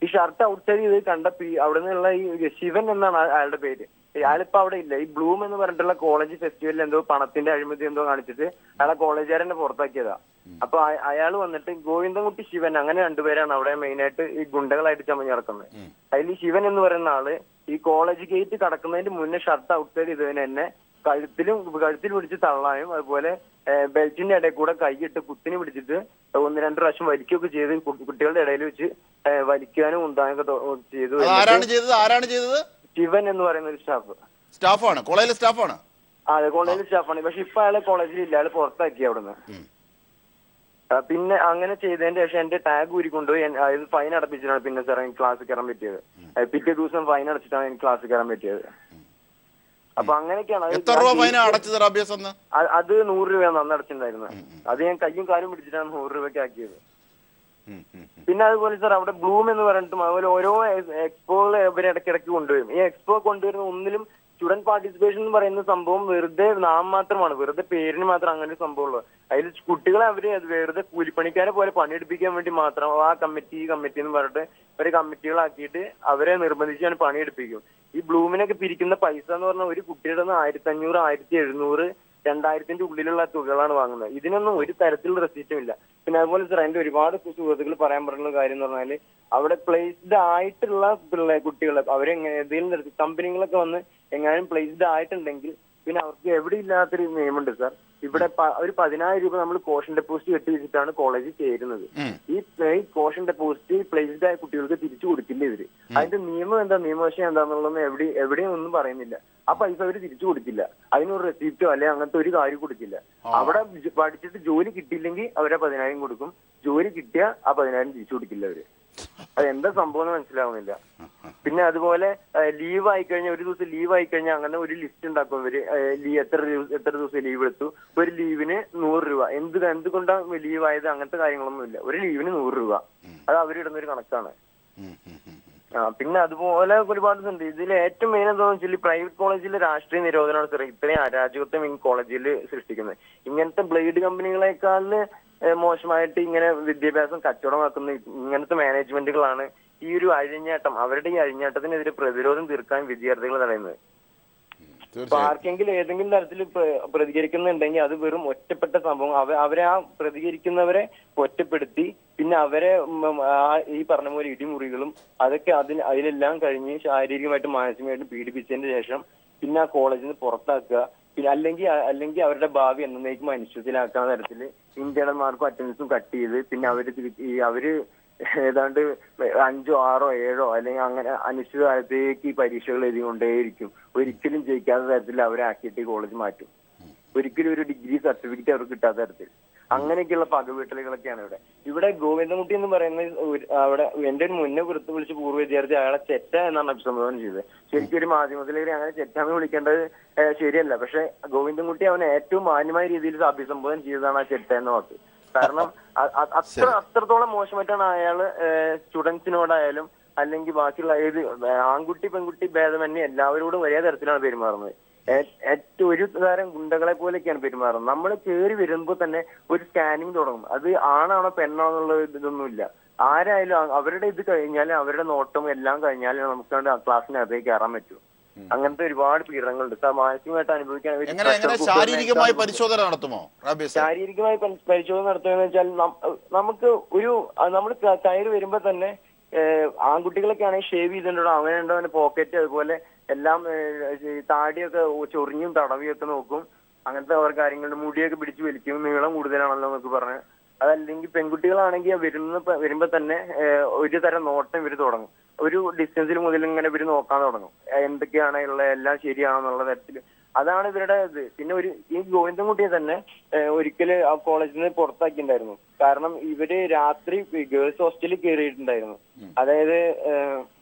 ഈ ഷർട്ട് ഔട്ട്സൈഡ് ചെയ്ത് കണ്ടപ്പോ അവിടെ നിന്നുള്ള ഈ ശിവൻ എന്നാണ് അയാളുടെ പേര്. അയാളിപ്പോ അവിടെ ഇല്ല. ഈ ബ്ലൂം എന്ന് പറഞ്ഞിട്ടുള്ള കോളേജ് ഫെസ്റ്റിവലിൽ എന്തോ പണത്തിന്റെ അഴിമതി എന്തോ കാണിച്ചിട്ട് അയാളെ കോളേജുകാരനെ പുറത്താക്കിയതാ. അപ്പൊ അയാൾ വന്നിട്ട് ഗോവിന്ദൻകുട്ടി, ശിവൻ, അങ്ങനെ രണ്ടുപേരാണ് അവിടെ മെയിനായിട്ട് ഈ ഗുണ്ടകളായിട്ട് ചമഞ്ഞ് നടക്കുന്നത്. അതിൽ ഈ ശിവൻ എന്ന് പറയുന്ന ആള് ഈ കോളേജ് ഗേറ്റ് കടക്കുന്നതിന് മുന്നേ ഷർട്ട് ഔട്ട്സൈഡ് ചെയ്തതിന് തന്നെ കഴുത്തിൽ പിടിച്ച് തള്ളാനും അതുപോലെ ബെൽറ്റിന്റെ ഇടയിൽ കൂടെ കൈയിട്ട് കുത്തിന് പിടിച്ചിട്ട് 1-2 പ്രാവശ്യം വലിക്കുകയൊക്കെ ചെയ്ത് കുട്ടികളുടെ ഇടയിൽ വെച്ച് വലിക്കാനും ഉണ്ടാകാനൊക്കെ ചെയ്തു. ആരാണ് ചെയ്തത്? ശിവൻ എന്ന് പറയുന്ന ഒരു സ്റ്റാഫാണ്, കോളേജിലെ സ്റ്റാഫാണ്. അതെ, കോളേജിലെ സ്റ്റാഫാണ്. പക്ഷെ ഇപ്പൊ അയാളെ കോളേജിൽ ഇല്ല, അയാൾ പുറത്താക്കി അവിടുന്ന്. പിന്നെ അങ്ങനെ ചെയ്തതിന്റെ ശേഷം എന്റെ ടാഗ് ഊരിക്കൊണ്ടുപോയി അതായത് ഫൈൻ അടപ്പിച്ചിട്ടാണ് പിന്നെ സാർ എനിക്ക് ക്ലാസ്സിൽ കയറാൻ പറ്റിയത്. പിറ്റേ ദിവസം ഫൈൻ അടച്ചിട്ടാണ് എനിക്ക് ക്ലാസ്സിൽ കയറാൻ പറ്റിയത്. അപ്പൊ അങ്ങനെയൊക്കെയാണ്. എത്ര രൂപ ഫൈൻ അടച്ചത് റാബിയസ്? അത് 100 രൂപയാണ് അന്ന് അടച്ചിട്ടുണ്ടായിരുന്നത്. അത് ഞാൻ കയ്യും കാലും പിടിച്ചിട്ടാണ് 100 രൂപയ്ക്ക് ആക്കിയത്. പിന്നെ അതുപോലെ സാർ അവിടെ ബ്ലൂം എന്ന് പറഞ്ഞിട്ടും അതുപോലെ ഓരോ എക്സ്പോകൾ ഇവര് ഇടയ്ക്കിടയ്ക്ക് കൊണ്ടുവരും. ഈ എക്സ്പോ കൊണ്ടുവരുന്ന ഒന്നിലും സ്റ്റുഡന്റ് പാർട്ടിസിപ്പേഷൻ എന്ന് പറയുന്ന സംഭവം വെറുതെ മാത്രമാണ്, വെറുതെ പേരിന് മാത്രം അങ്ങനെ ഒരു സംഭവമുള്ളൂ. അതിൽ കുട്ടികളെ അവര് വെറുതെ കൂലിപ്പണിക്കാരെ പോലെ പണിയെടുപ്പിക്കാൻ വേണ്ടി മാത്രം ആ കമ്മിറ്റി എന്ന് പറഞ്ഞിട്ട് ഒരു കമ്മിറ്റികളാക്കിയിട്ട് അവരെ നിർബന്ധിച്ചാണ് പണിയെടുപ്പിക്കും. ഈ ബ്ലൂമിനൊക്കെ പിരിക്കുന്ന പൈസ എന്ന് പറഞ്ഞാൽ ഒരു കുട്ടിയുടെ 1500, 1700, 2000ന്റെ ഉള്ളിലുള്ള തുകകളാണ് വാങ്ങുന്നത്. ഇതിനൊന്നും ഒരു തരത്തിലുള്ള റെസീറ്റും ഇല്ല. പിന്നെ അതുപോലെ സാർ എന്റെ ഒരുപാട് സുഹൃത്തുക്കൾ പറയാൻ പറഞ്ഞ കാര്യം എന്ന് പറഞ്ഞാല്, അവിടെ പ്ലേസ്ഡ് ആയിട്ടുള്ള കുട്ടികൾ അവരെങ്ങനെ ഏതെങ്കിലും കമ്പനികളൊക്കെ വന്ന് എങ്ങാനും പ്ലേസ്ഡ് ആയിട്ടുണ്ടെങ്കിൽ പിന്നെ അവർക്ക് എവിടെ ഇല്ലാത്തൊരു നിയമമുണ്ട് സാർ. ഇവിടെ ഒരു 10,000 രൂപ നമ്മൾ കോഷൻ ഡെപ്പോസിറ്റ് കെട്ടി വെച്ചിട്ടാണ് കോളേജിൽ ചേരുന്നത്. ഈ കോഷൻ ഡെപ്പോസിറ്റ് പ്ലേസ്ഡ് ആയ കുട്ടികൾക്ക് തിരിച്ചു കൊടുക്കില്ല ഇവര്. അതിന്റെ നിയമം എന്താ, നിയമവശം എന്താന്നുള്ളതൊന്നും എവിടെയും ഒന്നും പറയുന്നില്ല. ആ പൈസ അവര് തിരിച്ചു കൊടുക്കില്ല. അതിനൊരു റെസിപ്റ്റോ അല്ലെ അങ്ങനത്തെ ഒരു കാര്യം കൊടുക്കില്ല. അവിടെ പഠിച്ചിട്ട് ജോലി കിട്ടിയില്ലെങ്കിൽ അവരെ 10,000 കൊടുക്കും. ജോലി കിട്ടിയ ആ 10,000 തിരിച്ചു കൊടുക്കില്ല അവര്. അതെന്താ സംഭവം എന്ന് മനസ്സിലാവുന്നില്ല. പിന്നെ അതുപോലെ ലീവ് ആയിക്കഴിഞ്ഞാൽ, ഒരു ദിവസം ലീവ് ആയിക്കഴിഞ്ഞാൽ അങ്ങനെ ഒരു ലിസ്റ്റ് ഉണ്ടാക്കും ഇവര്. എത്ര ദിവസം ലീവ് എടുത്തു, ഒരു ലീവിന് 100 രൂപ. എന്തുകൊണ്ടാണ് ലീവ് ആയത് അങ്ങനത്തെ കാര്യങ്ങളൊന്നും ഇല്ല. ഒരു ലീവിന് 100 രൂപ. അത് അവരിടുന്നൊരു കണക്കാണ്. പിന്നെ അതുപോലെ ഒരുപാട് ഉണ്ട്. ഇതിൽ ഏറ്റവും മെയിൻ എന്താണെന്ന് വെച്ചാൽ പ്രൈവറ്റ് കോളേജിലെ രാഷ്ട്രീയ നിരോധനമാണ് സാർ ഇത്രയും അരാജകത്വം ഈ കോളേജിൽ സൃഷ്ടിക്കുന്നത്. ഇങ്ങനത്തെ ബ്ലേഡ് കമ്പനികളെക്കാളില് മോശമായിട്ട് ഇങ്ങനെ വിദ്യാഭ്യാസം കച്ചവടമാക്കുന്ന ഇങ്ങനത്തെ മാനേജ്മെന്റുകളാണ് ഈ ഒരു അഴിഞ്ഞാട്ടം, അവരുടെ ഈ അഴിഞ്ഞാട്ടത്തിനെതിരെ പ്രതിരോധം തീർക്കാൻ വിദ്യാർത്ഥികൾ തടയുന്നത്. അപ്പൊ ആർക്കെങ്കിലും ഏതെങ്കിലും തരത്തിൽ പ്രതികരിക്കുന്നുണ്ടെങ്കിൽ അത് വെറും ഒറ്റപ്പെട്ട സംഭവം. അവരെ ആ പ്രതികരിക്കുന്നവരെ ഒറ്റപ്പെടുത്തി പിന്നെ അവരെ ഈ പറഞ്ഞ പോലെ ഇടിമുറികളും അതൊക്കെ അതിലെല്ലാം കഴിഞ്ഞ് ശാരീരികമായിട്ട് മാനസികമായിട്ട് പീഡിപ്പിച്ചതിന് ശേഷം പിന്നെ ആ കോളേജിൽ നിന്ന് പുറത്താക്കുക. പിന്നെ അല്ലെങ്കിൽ അവരുടെ ഭാവി എന്നേക്കും അനിശ്ചിതത്തിലാക്കുന്ന തരത്തിൽ ഇന്റേണൽ മാർക്കും അറ്റൻഡൻസും കട്ട് ചെയ്ത് പിന്നെ അവര് ഏതാണ്ട് 5, 6, 7 അല്ലെങ്കിൽ അങ്ങനെ അനിശ്ചിതകാലത്തേക്ക് ഈ പരീക്ഷകൾ എഴുതിക്കൊണ്ടേയിരിക്കും. ഒരിക്കലും ജയിക്കാത്ത തരത്തിൽ അവരെ ആക്കിയിട്ട് ഈ കോളേജ് മാറ്റും. ഒരിക്കലും ഒരു ഡിഗ്രി സർട്ടിഫിക്കറ്റ് അവർക്ക് കിട്ടാത്ത തരത്തിൽ അങ്ങനെയൊക്കെയുള്ള പകവീട്ടലുകളൊക്കെയാണ് ഇവിടെ ഗോവിന്ദൻകുട്ടി എന്ന് പറയുന്ന അവിടെ എന്റെ മുന്നേ വിളിച്ച് പൂർവ്വ വിദ്യാർത്ഥി അയാളെ ചെറ്റ എന്നാണ് അഭിസംബോധന ചെയ്തത്. ശരിക്കും ഒരു മാധ്യമത്തിലേക്ക് അങ്ങനെ ചെറ്റാന്ന് വിളിക്കേണ്ടത് ശരിയല്ല. പക്ഷെ ഗോവിന്ദൻകുട്ടി അവനെ ഏറ്റവും മാന്യമായ രീതിയിൽ അഭിസംബോധന ചെയ്തതാണ് ആ ചെറ്റ എന്ന വാക്ക്. കാരണം അത്രത്തോളം മോശമായിട്ടാണ് അയാള് സ്റ്റുഡൻസിനോടായാലും അല്ലെങ്കിൽ ബാക്കിയുള്ള ഏത് ആൺകുട്ടി പെൺകുട്ടി ഭേദമന്യേ എല്ലാവരോടും ഒരേ തരത്തിലാണ് പെരുമാറുന്നത്. ഏറ്റവും ഒരു തരം ഗുണ്ടകളെ പോലെയൊക്കെയാണ് പെരുമാറുന്നത്. നമ്മൾ കയറി വരുമ്പോൾ തന്നെ ഒരു സ്കാനിങ് തുടങ്ങും. അത് ആണാണോ പെണ്ണാണോ എന്നുള്ള ഇതൊന്നുമില്ല. ആരായാലും അവരുടെ ഇത് കഴിഞ്ഞാൽ അവരുടെ നോട്ടം എല്ലാം കഴിഞ്ഞാൽ നമുക്ക് ക്ലാസ്സിനകത്തേക്ക് കയറാൻ പറ്റും. അങ്ങനത്തെ ഒരുപാട് പീഡനങ്ങളുണ്ട്. മാനസികമായിട്ട് അനുഭവിക്കാൻ ശാരീരികമായി പരിശോധന നടത്തുമോ? ശാരീരികമായി പരിശോധന നടത്തുകയെന്ന് വെച്ചാൽ നമ്മൾ കയറി വരുമ്പോ തന്നെ ആൺകുട്ടികളൊക്കെ ആണെങ്കിൽ ഷേവ് ചെയ്തിട്ടുണ്ടോ അങ്ങനെ ഉണ്ടോ അവന്റെ പോക്കറ്റ് അതുപോലെ എല്ലാം താടിയൊക്കെ ചൊറിഞ്ഞും തടവിയൊക്കെ നോക്കും. അങ്ങനത്തെ ഓരോ കാര്യങ്ങളുടെ മുടിയൊക്കെ പിടിച്ച് വലിക്കും. നീളം കൂടുതലാണല്ലോ എന്നൊക്കെ പറഞ്ഞ്. അതല്ലെങ്കിൽ പെൺകുട്ടികളാണെങ്കിൽ വരുമ്പോ തന്നെ ഒരു തരം നോട്ടം ഇവര് തുടങ്ങും. ഒരു ഡിസ്റ്റൻസിൽ മുതൽ ഇങ്ങനെ ഇവര് നോക്കാൻ തുടങ്ങും. എന്തൊക്കെയാണ് ഉള്ളത് എല്ലാം ശരിയാണെന്നുള്ള തരത്തിൽ അതാണ് ഇവരുടെ ഇത്. പിന്നെ ഈ ഗോവിന്ദൻകുട്ടിയെ തന്നെ ഒരിക്കല് ആ കോളേജിൽ നിന്ന് പുറത്താക്കിയിട്ടുണ്ടായിരുന്നു. കാരണം ഇവര് രാത്രി ഗേൾസ് ഹോസ്റ്റലിൽ കയറിയിട്ടുണ്ടായിരുന്നു. അതായത്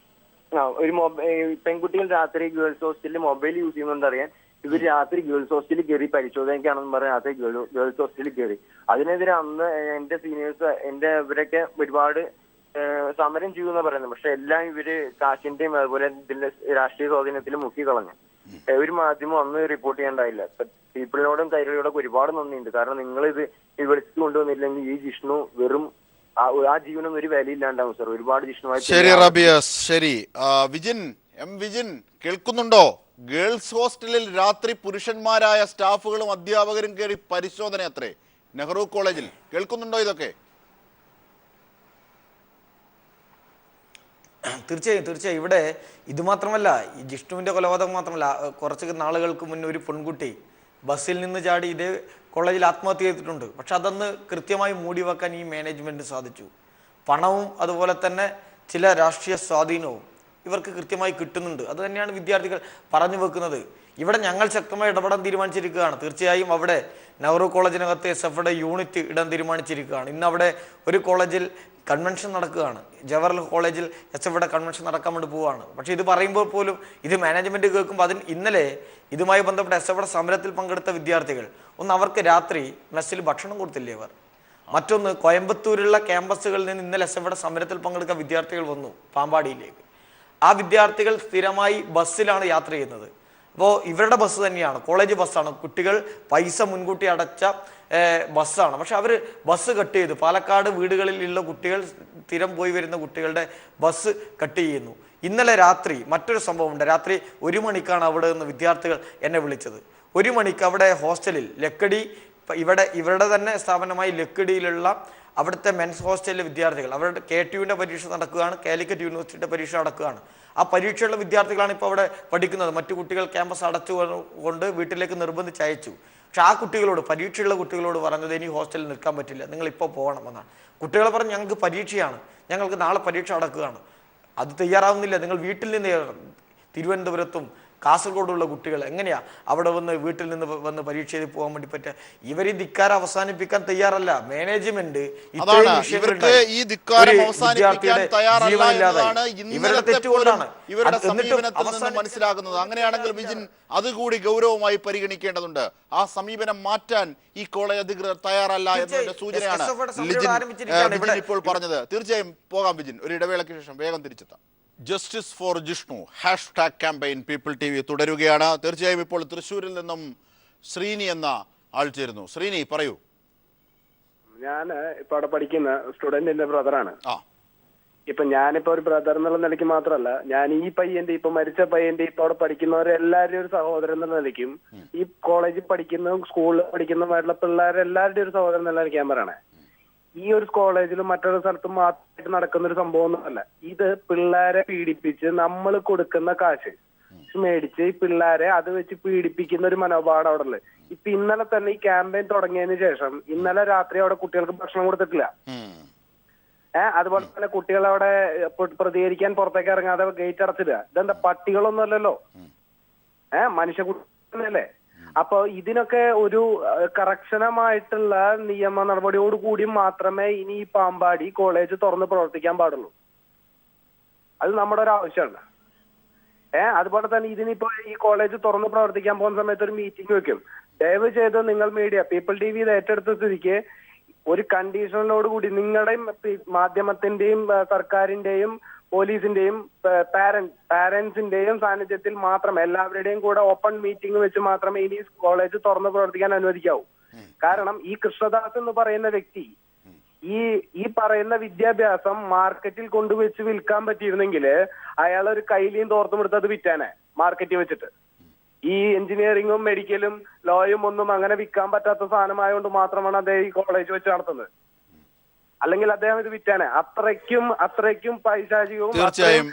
ഒരു പെൺകുട്ടികൾ രാത്രി ഗേൾസ് ഹോസ്റ്റലിൽ മൊബൈൽ യൂസ് ചെയ്യുന്നുണ്ടറിയാൻ ഇവർ രാത്രി ഗേൾസ് ഹോസ്റ്റലിൽ കയറി പരിശോധനയ്ക്കാണെന്ന് പറഞ്ഞ് രാത്രി ഗേൾസ് ഹോസ്റ്റലിൽ കയറി. അതിനെതിരെ അന്ന് എന്റെ സീനിയേഴ്സ് ഇവരൊക്കെ ഒരുപാട് സമരം ചെയ്യുമെന്ന് പറയുന്നത്. പക്ഷെ എല്ലാം ഇവര് കാശിന്റെയും അതുപോലെ ഇതിന്റെ രാഷ്ട്രീയ സ്വാധീനത്തിലും മുക്കിക്കളഞ്ഞു. ഒരു മാധ്യമം അന്ന് റിപ്പോർട്ട് ചെയ്യാണ്ടായില്ല. പീപ്പിളിനോടും കൈരളിയോടൊക്കെ ഒരുപാട് നന്ദിയുണ്ട്. കാരണം നിങ്ങൾ ഇത് വിളിച്ചു കൊണ്ടുവന്നില്ലെങ്കിൽ ഈ ജിഷ്ണു വെറും ആ ജീവനൊന്നും ഒരു വിലയില്ലാണ്ടാവും സർ. ഒരുപാട് ജിഷ്ണുമായി. ശരി റബിയസ്, ശരി. വിജിൻ, വിജിൻ കേൾക്കുന്നുണ്ടോ? ഗേൾസ് ഹോസ്റ്റലിൽ രാത്രി പുരുഷന്മാരായ സ്റ്റാഫുകളും അധ്യാപകരും കയറി പരിശോധന അത്രേ നെഹ്റു കോളേജിൽ. കേൾക്കുന്നുണ്ടോ ഇതൊക്കെ? തീർച്ചയായും ഇവിടെ ഇത് മാത്രമല്ല, ഈ ജിഷ്ണുവിന്റെ കൊലപാതകം മാത്രമല്ല, കുറച്ച് നാളുകൾക്ക് മുന്നേ ഒരു പെൺകുട്ടി ബസ്സിൽ നിന്ന് ചാടി ഇതേ കോളേജിൽ ആത്മഹത്യ ചെയ്തിട്ടുണ്ട്. പക്ഷെ അതന്ന് കൃത്യമായി മൂടി വെക്കാൻ ഈ മാനേജ്മെന്റിന് സാധിച്ചു. പണവും അതുപോലെ തന്നെ ചില രാഷ്ട്രീയ സ്വാധീനവും ഇവർക്ക് കൃത്യമായി കിട്ടുന്നുണ്ട്. അത് തന്നെയാണ് വിദ്യാർത്ഥികൾ പറഞ്ഞു വെക്കുന്നത്. ഇവിടെ ഞങ്ങൾ ശക്തമായി ഇടപെടാൻ തീരുമാനിച്ചിരിക്കുകയാണ്. തീർച്ചയായും അവിടെ നെഹ്റു കോളേജിനകത്ത് SF യൂണിറ്റ് ഇടാൻ തീരുമാനിച്ചിരിക്കുകയാണ്. ഇന്ന് അവിടെ ഒരു കോളേജിൽ കൺവെൻഷൻ നടക്കുകയാണ്. ജവഹർലാൽ കോളേജിൽ SF കൺവെൻഷൻ നടക്കാൻ വേണ്ടി പോവുകയാണ്. പക്ഷെ ഇത് പറയുമ്പോൾ പോലും ഇത് മാനേജ്മെന്റ് കേൾക്കുമ്പോൾ ഇന്നലെ ഇതുമായി ബന്ധപ്പെട്ട SF സമരത്തിൽ പങ്കെടുത്ത വിദ്യാർത്ഥികൾ അവർക്ക് രാത്രി മെസ്സിൽ ഭക്ഷണം കൊടുത്തില്ലേ അവർ. മറ്റൊന്ന്, കോയമ്പത്തൂരുള്ള ക്യാമ്പസുകളിൽ നിന്ന് ഇന്നലെ SF സമരത്തിൽ പങ്കെടുക്കുന്ന വിദ്യാർത്ഥികൾ വന്നു പാമ്പാടിയിലേക്ക്. ആ വിദ്യാർത്ഥികൾ സ്ഥിരമായി ബസ്സിലാണ് യാത്ര ചെയ്യുന്നത്. അപ്പോൾ ഇവരുടെ ബസ് തന്നെയാണ്, കോളേജ് ബസ്സാണ്. കുട്ടികൾ പൈസ മുൻകൂട്ടി അടച്ച ബസ്സാണ്. പക്ഷെ അവർ ബസ് കട്ട് ചെയ്തു. പാലക്കാട് വീടുകളിലുള്ള കുട്ടികൾ, സ്ഥിരം പോയി വരുന്ന കുട്ടികളുടെ ബസ് കട്ട് ചെയ്യുന്നു. ഇന്നലെ രാത്രി മറ്റൊരു സംഭവമുണ്ട്. രാത്രി 1 മണിക്കാണ് അവിടെ നിന്ന് വിദ്യാർത്ഥികൾ എന്നെ വിളിച്ചത്. 1 മണിക്ക് അവിടെ ഹോസ്റ്റലിൽ ലക്കടി, ഇവരുടെ തന്നെ സ്ഥാപനമായി ലക്കടിയിലുള്ള അവിടുത്തെ മെൻസ് ഹോസ്റ്റലിലെ വിദ്യാർത്ഥികൾ, അവരുടെ KTUവിൻ്റെ പരീക്ഷ നടക്കുകയാണ്, കാലിക്കറ്റ് യൂണിവേഴ്സിറ്റിയുടെ പരീക്ഷ നടക്കുകയാണ്. ആ പരീക്ഷയുള്ള വിദ്യാർത്ഥികളാണ് ഇപ്പോൾ അവിടെ പഠിക്കുന്നത്. മറ്റു കുട്ടികൾ ക്യാമ്പസ് അടച്ചുകൊണ്ട് വീട്ടിലേക്ക് നിർബന്ധിച്ച് അയച്ചു. പക്ഷെ ആ കുട്ടികളോട്, പരീക്ഷയുള്ള കുട്ടികളോട് പറഞ്ഞത് ഇനി ഹോസ്റ്റലിൽ നിൽക്കാൻ പറ്റില്ല, നിങ്ങൾ ഇപ്പോൾ പോകണമെന്നാണ്. കുട്ടികൾ പറഞ്ഞ് ഞങ്ങൾക്ക് പരീക്ഷയാണ്, ഞങ്ങൾക്ക് നാളെ പരീക്ഷ അടക്കുകയാണ്. അത് തയ്യാറാവുന്നില്ല, നിങ്ങൾ വീട്ടിൽ നിന്ന്. തിരുവനന്തപുരത്തും കാസർഗോഡുള്ള കുട്ടികൾ എങ്ങനെയാ അവിടെ വീട്ടിൽ നിന്ന് വന്ന് പരീക്ഷ എഴുതി പോകാൻ വേണ്ടി പറ്റുക? ഇവർ ഈ ധിക്കാരം അവസാനിപ്പിക്കാൻ തയ്യാറല്ല. മാനേജ്മെന്റ് ഇവരുടെ തെറ്റുകൊണ്ടാണ് ഇവരുടെ സമീപനത്തിൽ നിന്ന് മനസ്സിലാകുന്നത്. അങ്ങനെയാണെങ്കിൽ വിജിൻ അതുകൂടി ഗൗരവമായി പരിഗണിക്കേണ്ടതുണ്ട്. ആ സമീപനം മാറ്റാൻ ഈ കോളേജ് അധികൃതർ തയ്യാറല്ല എന്നതിന്റെ സൂചനയാണ് വിജിൻ ഇപ്പോൾ പറഞ്ഞത്. തീർച്ചയായും പോകാം വിജിൻ, ഒരു ഇടവേളയ്ക്ക് ശേഷം വേഗം തിരിച്ചെത്താം. Justice for Jishnu #campaign people TV തുടരുകയാണ്. തീർച്ചയായും ഇപ്പോൾ തൃശ്ശൂരിൽ നിന്നും ശ്രീനി എന്ന ആൾ ചേരുന്നു. ശ്രീനി, പറയൂ. ഞാൻ ഇപ്പൊ അവിടെ പഠിക്കുന്ന സ്റ്റുഡന്റിന്റെ ബ്രദറാണ്. ഇപ്പൊ ഞാനിപ്പോ ഒരു ബ്രദർ എന്നുള്ള നിലയ്ക്ക് മാത്രമല്ല, ഞാൻ ഈ പയ്യന്റെ, ഇപ്പൊ മരിച്ച പയ്യന്റെ, ഇപ്പൊ അവിടെ പഠിക്കുന്നവരെല്ലാവരുടെയും ഒരു സഹോദരൻ എന്നുള്ള നിലയ്ക്കും, ഈ കോളേജിൽ പഠിക്കുന്നതും സ്കൂളിൽ പഠിക്കുന്നതുമായിട്ടുള്ള പിള്ളേരെല്ലാവരുടെയും ഒരു സഹോദരൻ എന്നുള്ള നിലയ്ക്ക് ഞാൻ പറയണേ. ഈ ഒരു കോളേജിലും മറ്റൊരു സ്ഥലത്തും മാത്രമായിട്ട് നടക്കുന്ന ഒരു സംഭവം ഒന്നുമല്ല ഇത്. പിള്ളേരെ പീഡിപ്പിച്ച് നമ്മൾ കൊടുക്കുന്ന കാശ് മേടിച്ച് ഈ പിള്ളേരെ അത് വെച്ച് പീഡിപ്പിക്കുന്ന ഒരു മനോഭാവം അവിടെ ഉള്ളത്. ഇപ്പൊ ഇന്നലെ തന്നെ ഈ ക്യാമ്പയിൻ തുടങ്ങിയതിന് ശേഷം ഇന്നലെ രാത്രി അവിടെ കുട്ടികൾക്ക് ഭക്ഷണം കൊടുത്തിട്ടില്ല. അതുപോലെ തന്നെ കുട്ടികൾ അവിടെ പ്രതികരിക്കാൻ പുറത്തേക്ക് ഇറങ്ങാതെ ഗേറ്റ് അടച്ചിടുക. ഇതെന്താ, പട്ടികളൊന്നും അല്ലല്ലോ, മനുഷ്യ കുട്ടികളല്ലേ? അപ്പൊ ഇതിനൊക്കെ ഒരു കർശനമായിട്ടുള്ള നിയമ നടപടിയോട് കൂടി മാത്രമേ ഇനി ഈ പാമ്പാടി കോളേജ് തുറന്ന് പ്രവർത്തിക്കാൻ പാടുള്ളൂ. അത് നമ്മുടെ ഒരു ആവശ്യമാണ്. അതുപോലെ തന്നെ ഇതിനിപ്പോ ഈ കോളേജ് തുറന്ന് പ്രവർത്തിക്കാൻ പോകുന്ന സമയത്ത് ഒരു മീറ്റിംഗ് വെക്കും. ദയവ് ചെയ്ത് നിങ്ങൾ മീഡിയ പീപ്പിൾ TV ഇത് ഏറ്റെടുത്ത സ്ഥിതിക്ക് ഒരു കണ്ടീഷനോട് കൂടി നിങ്ങളുടെയും മാധ്യമത്തിന്റെയും സർക്കാരിന്റെയും പോലീസിന്റെയും പാരന്റ്സിന്റെയും സാന്നിധ്യത്തിൽ മാത്രം എല്ലാവരുടെയും കൂടെ ഓപ്പൺ മീറ്റിംഗ് വെച്ച് മാത്രമേ ഇനി കോളേജ് തുറന്ന് പ്രവർത്തിക്കാൻ അനുവദിക്കാവൂ. കാരണം ഈ കൃഷ്ണദാസ് എന്ന് പറയുന്ന വ്യക്തി ഈ പറയുന്ന വിദ്യാഭ്യാസം മാർക്കറ്റിൽ കൊണ്ടുവച്ച് വിൽക്കാൻ പറ്റിയിരുന്നെങ്കിൽ അയാൾ ഒരു കയ്യിലും തോർത്തും എടുത്തത് വിറ്റാനെ മാർക്കറ്റിൽ വെച്ചിട്ട്. ഈ എഞ്ചിനീയറിംഗും മെഡിക്കലും ലോയും ഒന്നും അങ്ങനെ വിൽക്കാൻ പറ്റാത്ത സാധനമായതുകൊണ്ട് മാത്രമാണ് അദ്ദേഹം ഈ കോളേജ് വെച്ച് നടത്തുന്നത്. അല്ലെങ്കിൽ അദ്ദേഹം ഇത് വിറ്റാനെ. അത്രയ്ക്കും പൈശാചികവും. തീർച്ചയായും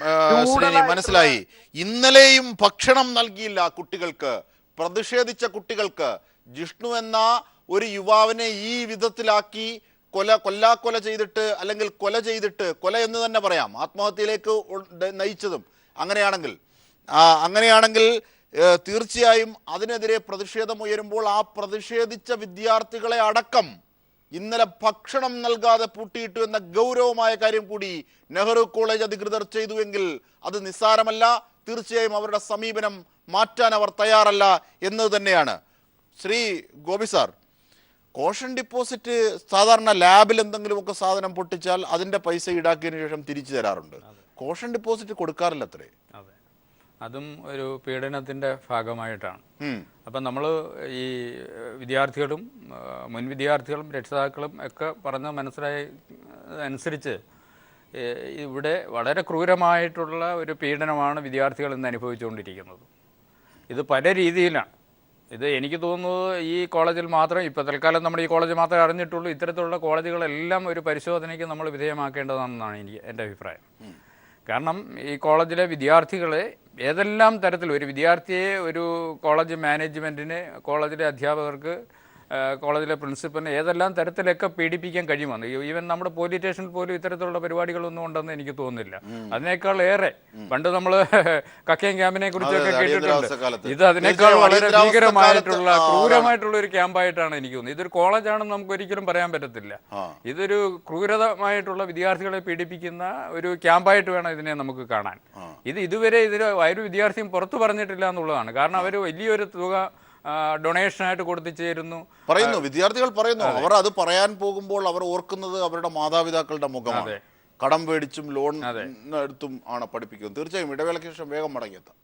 മനസ്സിലായി. ഇന്നലെയും ഭക്ഷണം നൽകിയില്ല കുട്ടികൾക്ക്, പ്രതിഷേധിച്ച കുട്ടികൾക്ക്. ജിഷ്ണു എന്ന ഒരു യുവാവിനെ ഈ വിധത്തിലാക്കി കൊല ചെയ്തിട്ട്, അല്ലെങ്കിൽ കൊല എന്ന് തന്നെ പറയാം, ആത്മഹത്യയിലേക്ക് നയിച്ചതും അങ്ങനെയാണെങ്കിൽ തീർച്ചയായും അതിനെതിരെ പ്രതിഷേധമുയരുമ്പോൾ ആ പ്രതിഷേധിച്ച വിദ്യാർത്ഥികളെ അടക്കം ഇന്നലെ ഭക്ഷണം നൽകാതെ പൂട്ടിയിട്ടു എന്ന ഗൗരവമായ കാര്യം കൂടി നെഹ്റു കോളേജ് അധികൃതർ ചെയ്തുവെങ്കിൽ അത് നിസ്സാരമല്ല. തീർച്ചയായും അവരുടെ സമീപനം മാറ്റാൻ അവർ തയ്യാറല്ല എന്നത് തന്നെയാണ്. Shri Gopi sir, caution deposit സാധാരണ ലാബിൽ എന്തെങ്കിലുമൊക്കെ സാധനം പൊട്ടിച്ചാൽ അതിൻ്റെ പൈസ ഈടാക്കിയതിനു ശേഷം തിരിച്ചു തരാറുണ്ട്. കോഷൻ ഡിപ്പോസിറ്റ് കൊടുക്കാറില്ല അത്രേ. അതെ, അതും ഒരു പീഡനത്തിൻ്റെ ഭാഗമായിട്ടാണ്. അപ്പം നമ്മൾ ഈ വിദ്യാർത്ഥികളും മുൻ വിദ്യാർത്ഥികളും രക്ഷിതാക്കളും ഒക്കെ പറഞ്ഞ് മനസ്സിലായ അനുസരിച്ച് ഇവിടെ വളരെ ക്രൂരമായിട്ടുള്ള ഒരു പീഡനമാണ് വിദ്യാർത്ഥികൾ ഇന്ന് അനുഭവിച്ചുകൊണ്ടിരിക്കുന്നത്. ഇത് പല രീതിയിലാണ്. ഇത് എനിക്ക് തോന്നുന്നത് ഈ കോളേജിൽ മാത്രം, ഇപ്പോൾ തൽക്കാലം നമ്മൾ ഈ കോളേജ് മാത്രമേ അറിഞ്ഞിട്ടുള്ളൂ. ഇത്തരത്തിലുള്ള കോളേജുകളെല്ലാം ഒരു പരിശോധനയ്ക്ക് നമ്മൾ വിധേയമാക്കേണ്ടതാണെന്നാണ് എൻ്റെ അഭിപ്രായം. കാരണം ഈ കോളേജിലെ വിദ്യാർത്ഥികളെ ഏതെല്ലാം തരത്തിൽ, ഒരു വിദ്യാർത്ഥിയെ ഒരു കോളേജ് മാനേജ്മെൻറ്റിന്, കോളേജിലെ അധ്യാപകർക്ക്, കോളേജിലെ പ്രിൻസിപ്പലിനെ ഏതെല്ലാം തരത്തിലൊക്കെ പീഡിപ്പിക്കാൻ കഴിയുമെന്ന്, ഈവൻ നമ്മുടെ പോലീസ് സ്റ്റേഷനിൽ പോലും ഇത്തരത്തിലുള്ള പരിപാടികളൊന്നും ഉണ്ടെന്ന് എനിക്ക് തോന്നുന്നില്ല. അതിനേക്കാൾ ഏറെ പണ്ട് നമ്മൾ കക്കയം ക്യാമ്പിനെ കുറിച്ചൊക്കെ കേട്ടിട്ടുണ്ട്. ഇത് അതിനേക്കാൾ വളരെ ഭീകരമായിട്ടുള്ള ക്രൂരമായിട്ടുള്ള ഒരു ക്യാമ്പായിട്ടാണ് എനിക്ക് തോന്നുന്നത്. ഇതൊരു കോളേജാണെന്ന് നമുക്ക് ഒരിക്കലും പറയാൻ പറ്റത്തില്ല. ഇതൊരു ക്രൂരമായിട്ടുള്ള വിദ്യാർത്ഥികളെ പീഡിപ്പിക്കുന്ന ഒരു ക്യാമ്പായിട്ട് വേണം ഇതിനെ നമുക്ക് കാണാൻ. ഇതുവരെ ഒരു വിദ്യാർത്ഥിയും പുറത്തു പറഞ്ഞിട്ടില്ല എന്നുള്ളതാണ്. കാരണം അവർ വലിയൊരു തുക ഡൊണേഷനായിട്ട് കൊടുത്തു ചേരുന്നു പറയുന്നു. വിദ്യാർത്ഥികൾ പറയുന്നു, അവർ അത് പറയാൻ പോകുമ്പോൾ അവർ ഓർക്കുന്നത് അവരുടെ മാതാപിതാക്കളുടെ മുഖമാണ്. കടം പേടിച്ചും ലോൺ എടുത്തും ആണ് പഠിപ്പിക്കുന്നത്. തീർച്ചയായും ഇടവേളയ്ക്ക് ശേഷം വേഗം മടങ്ങിയെത്താം.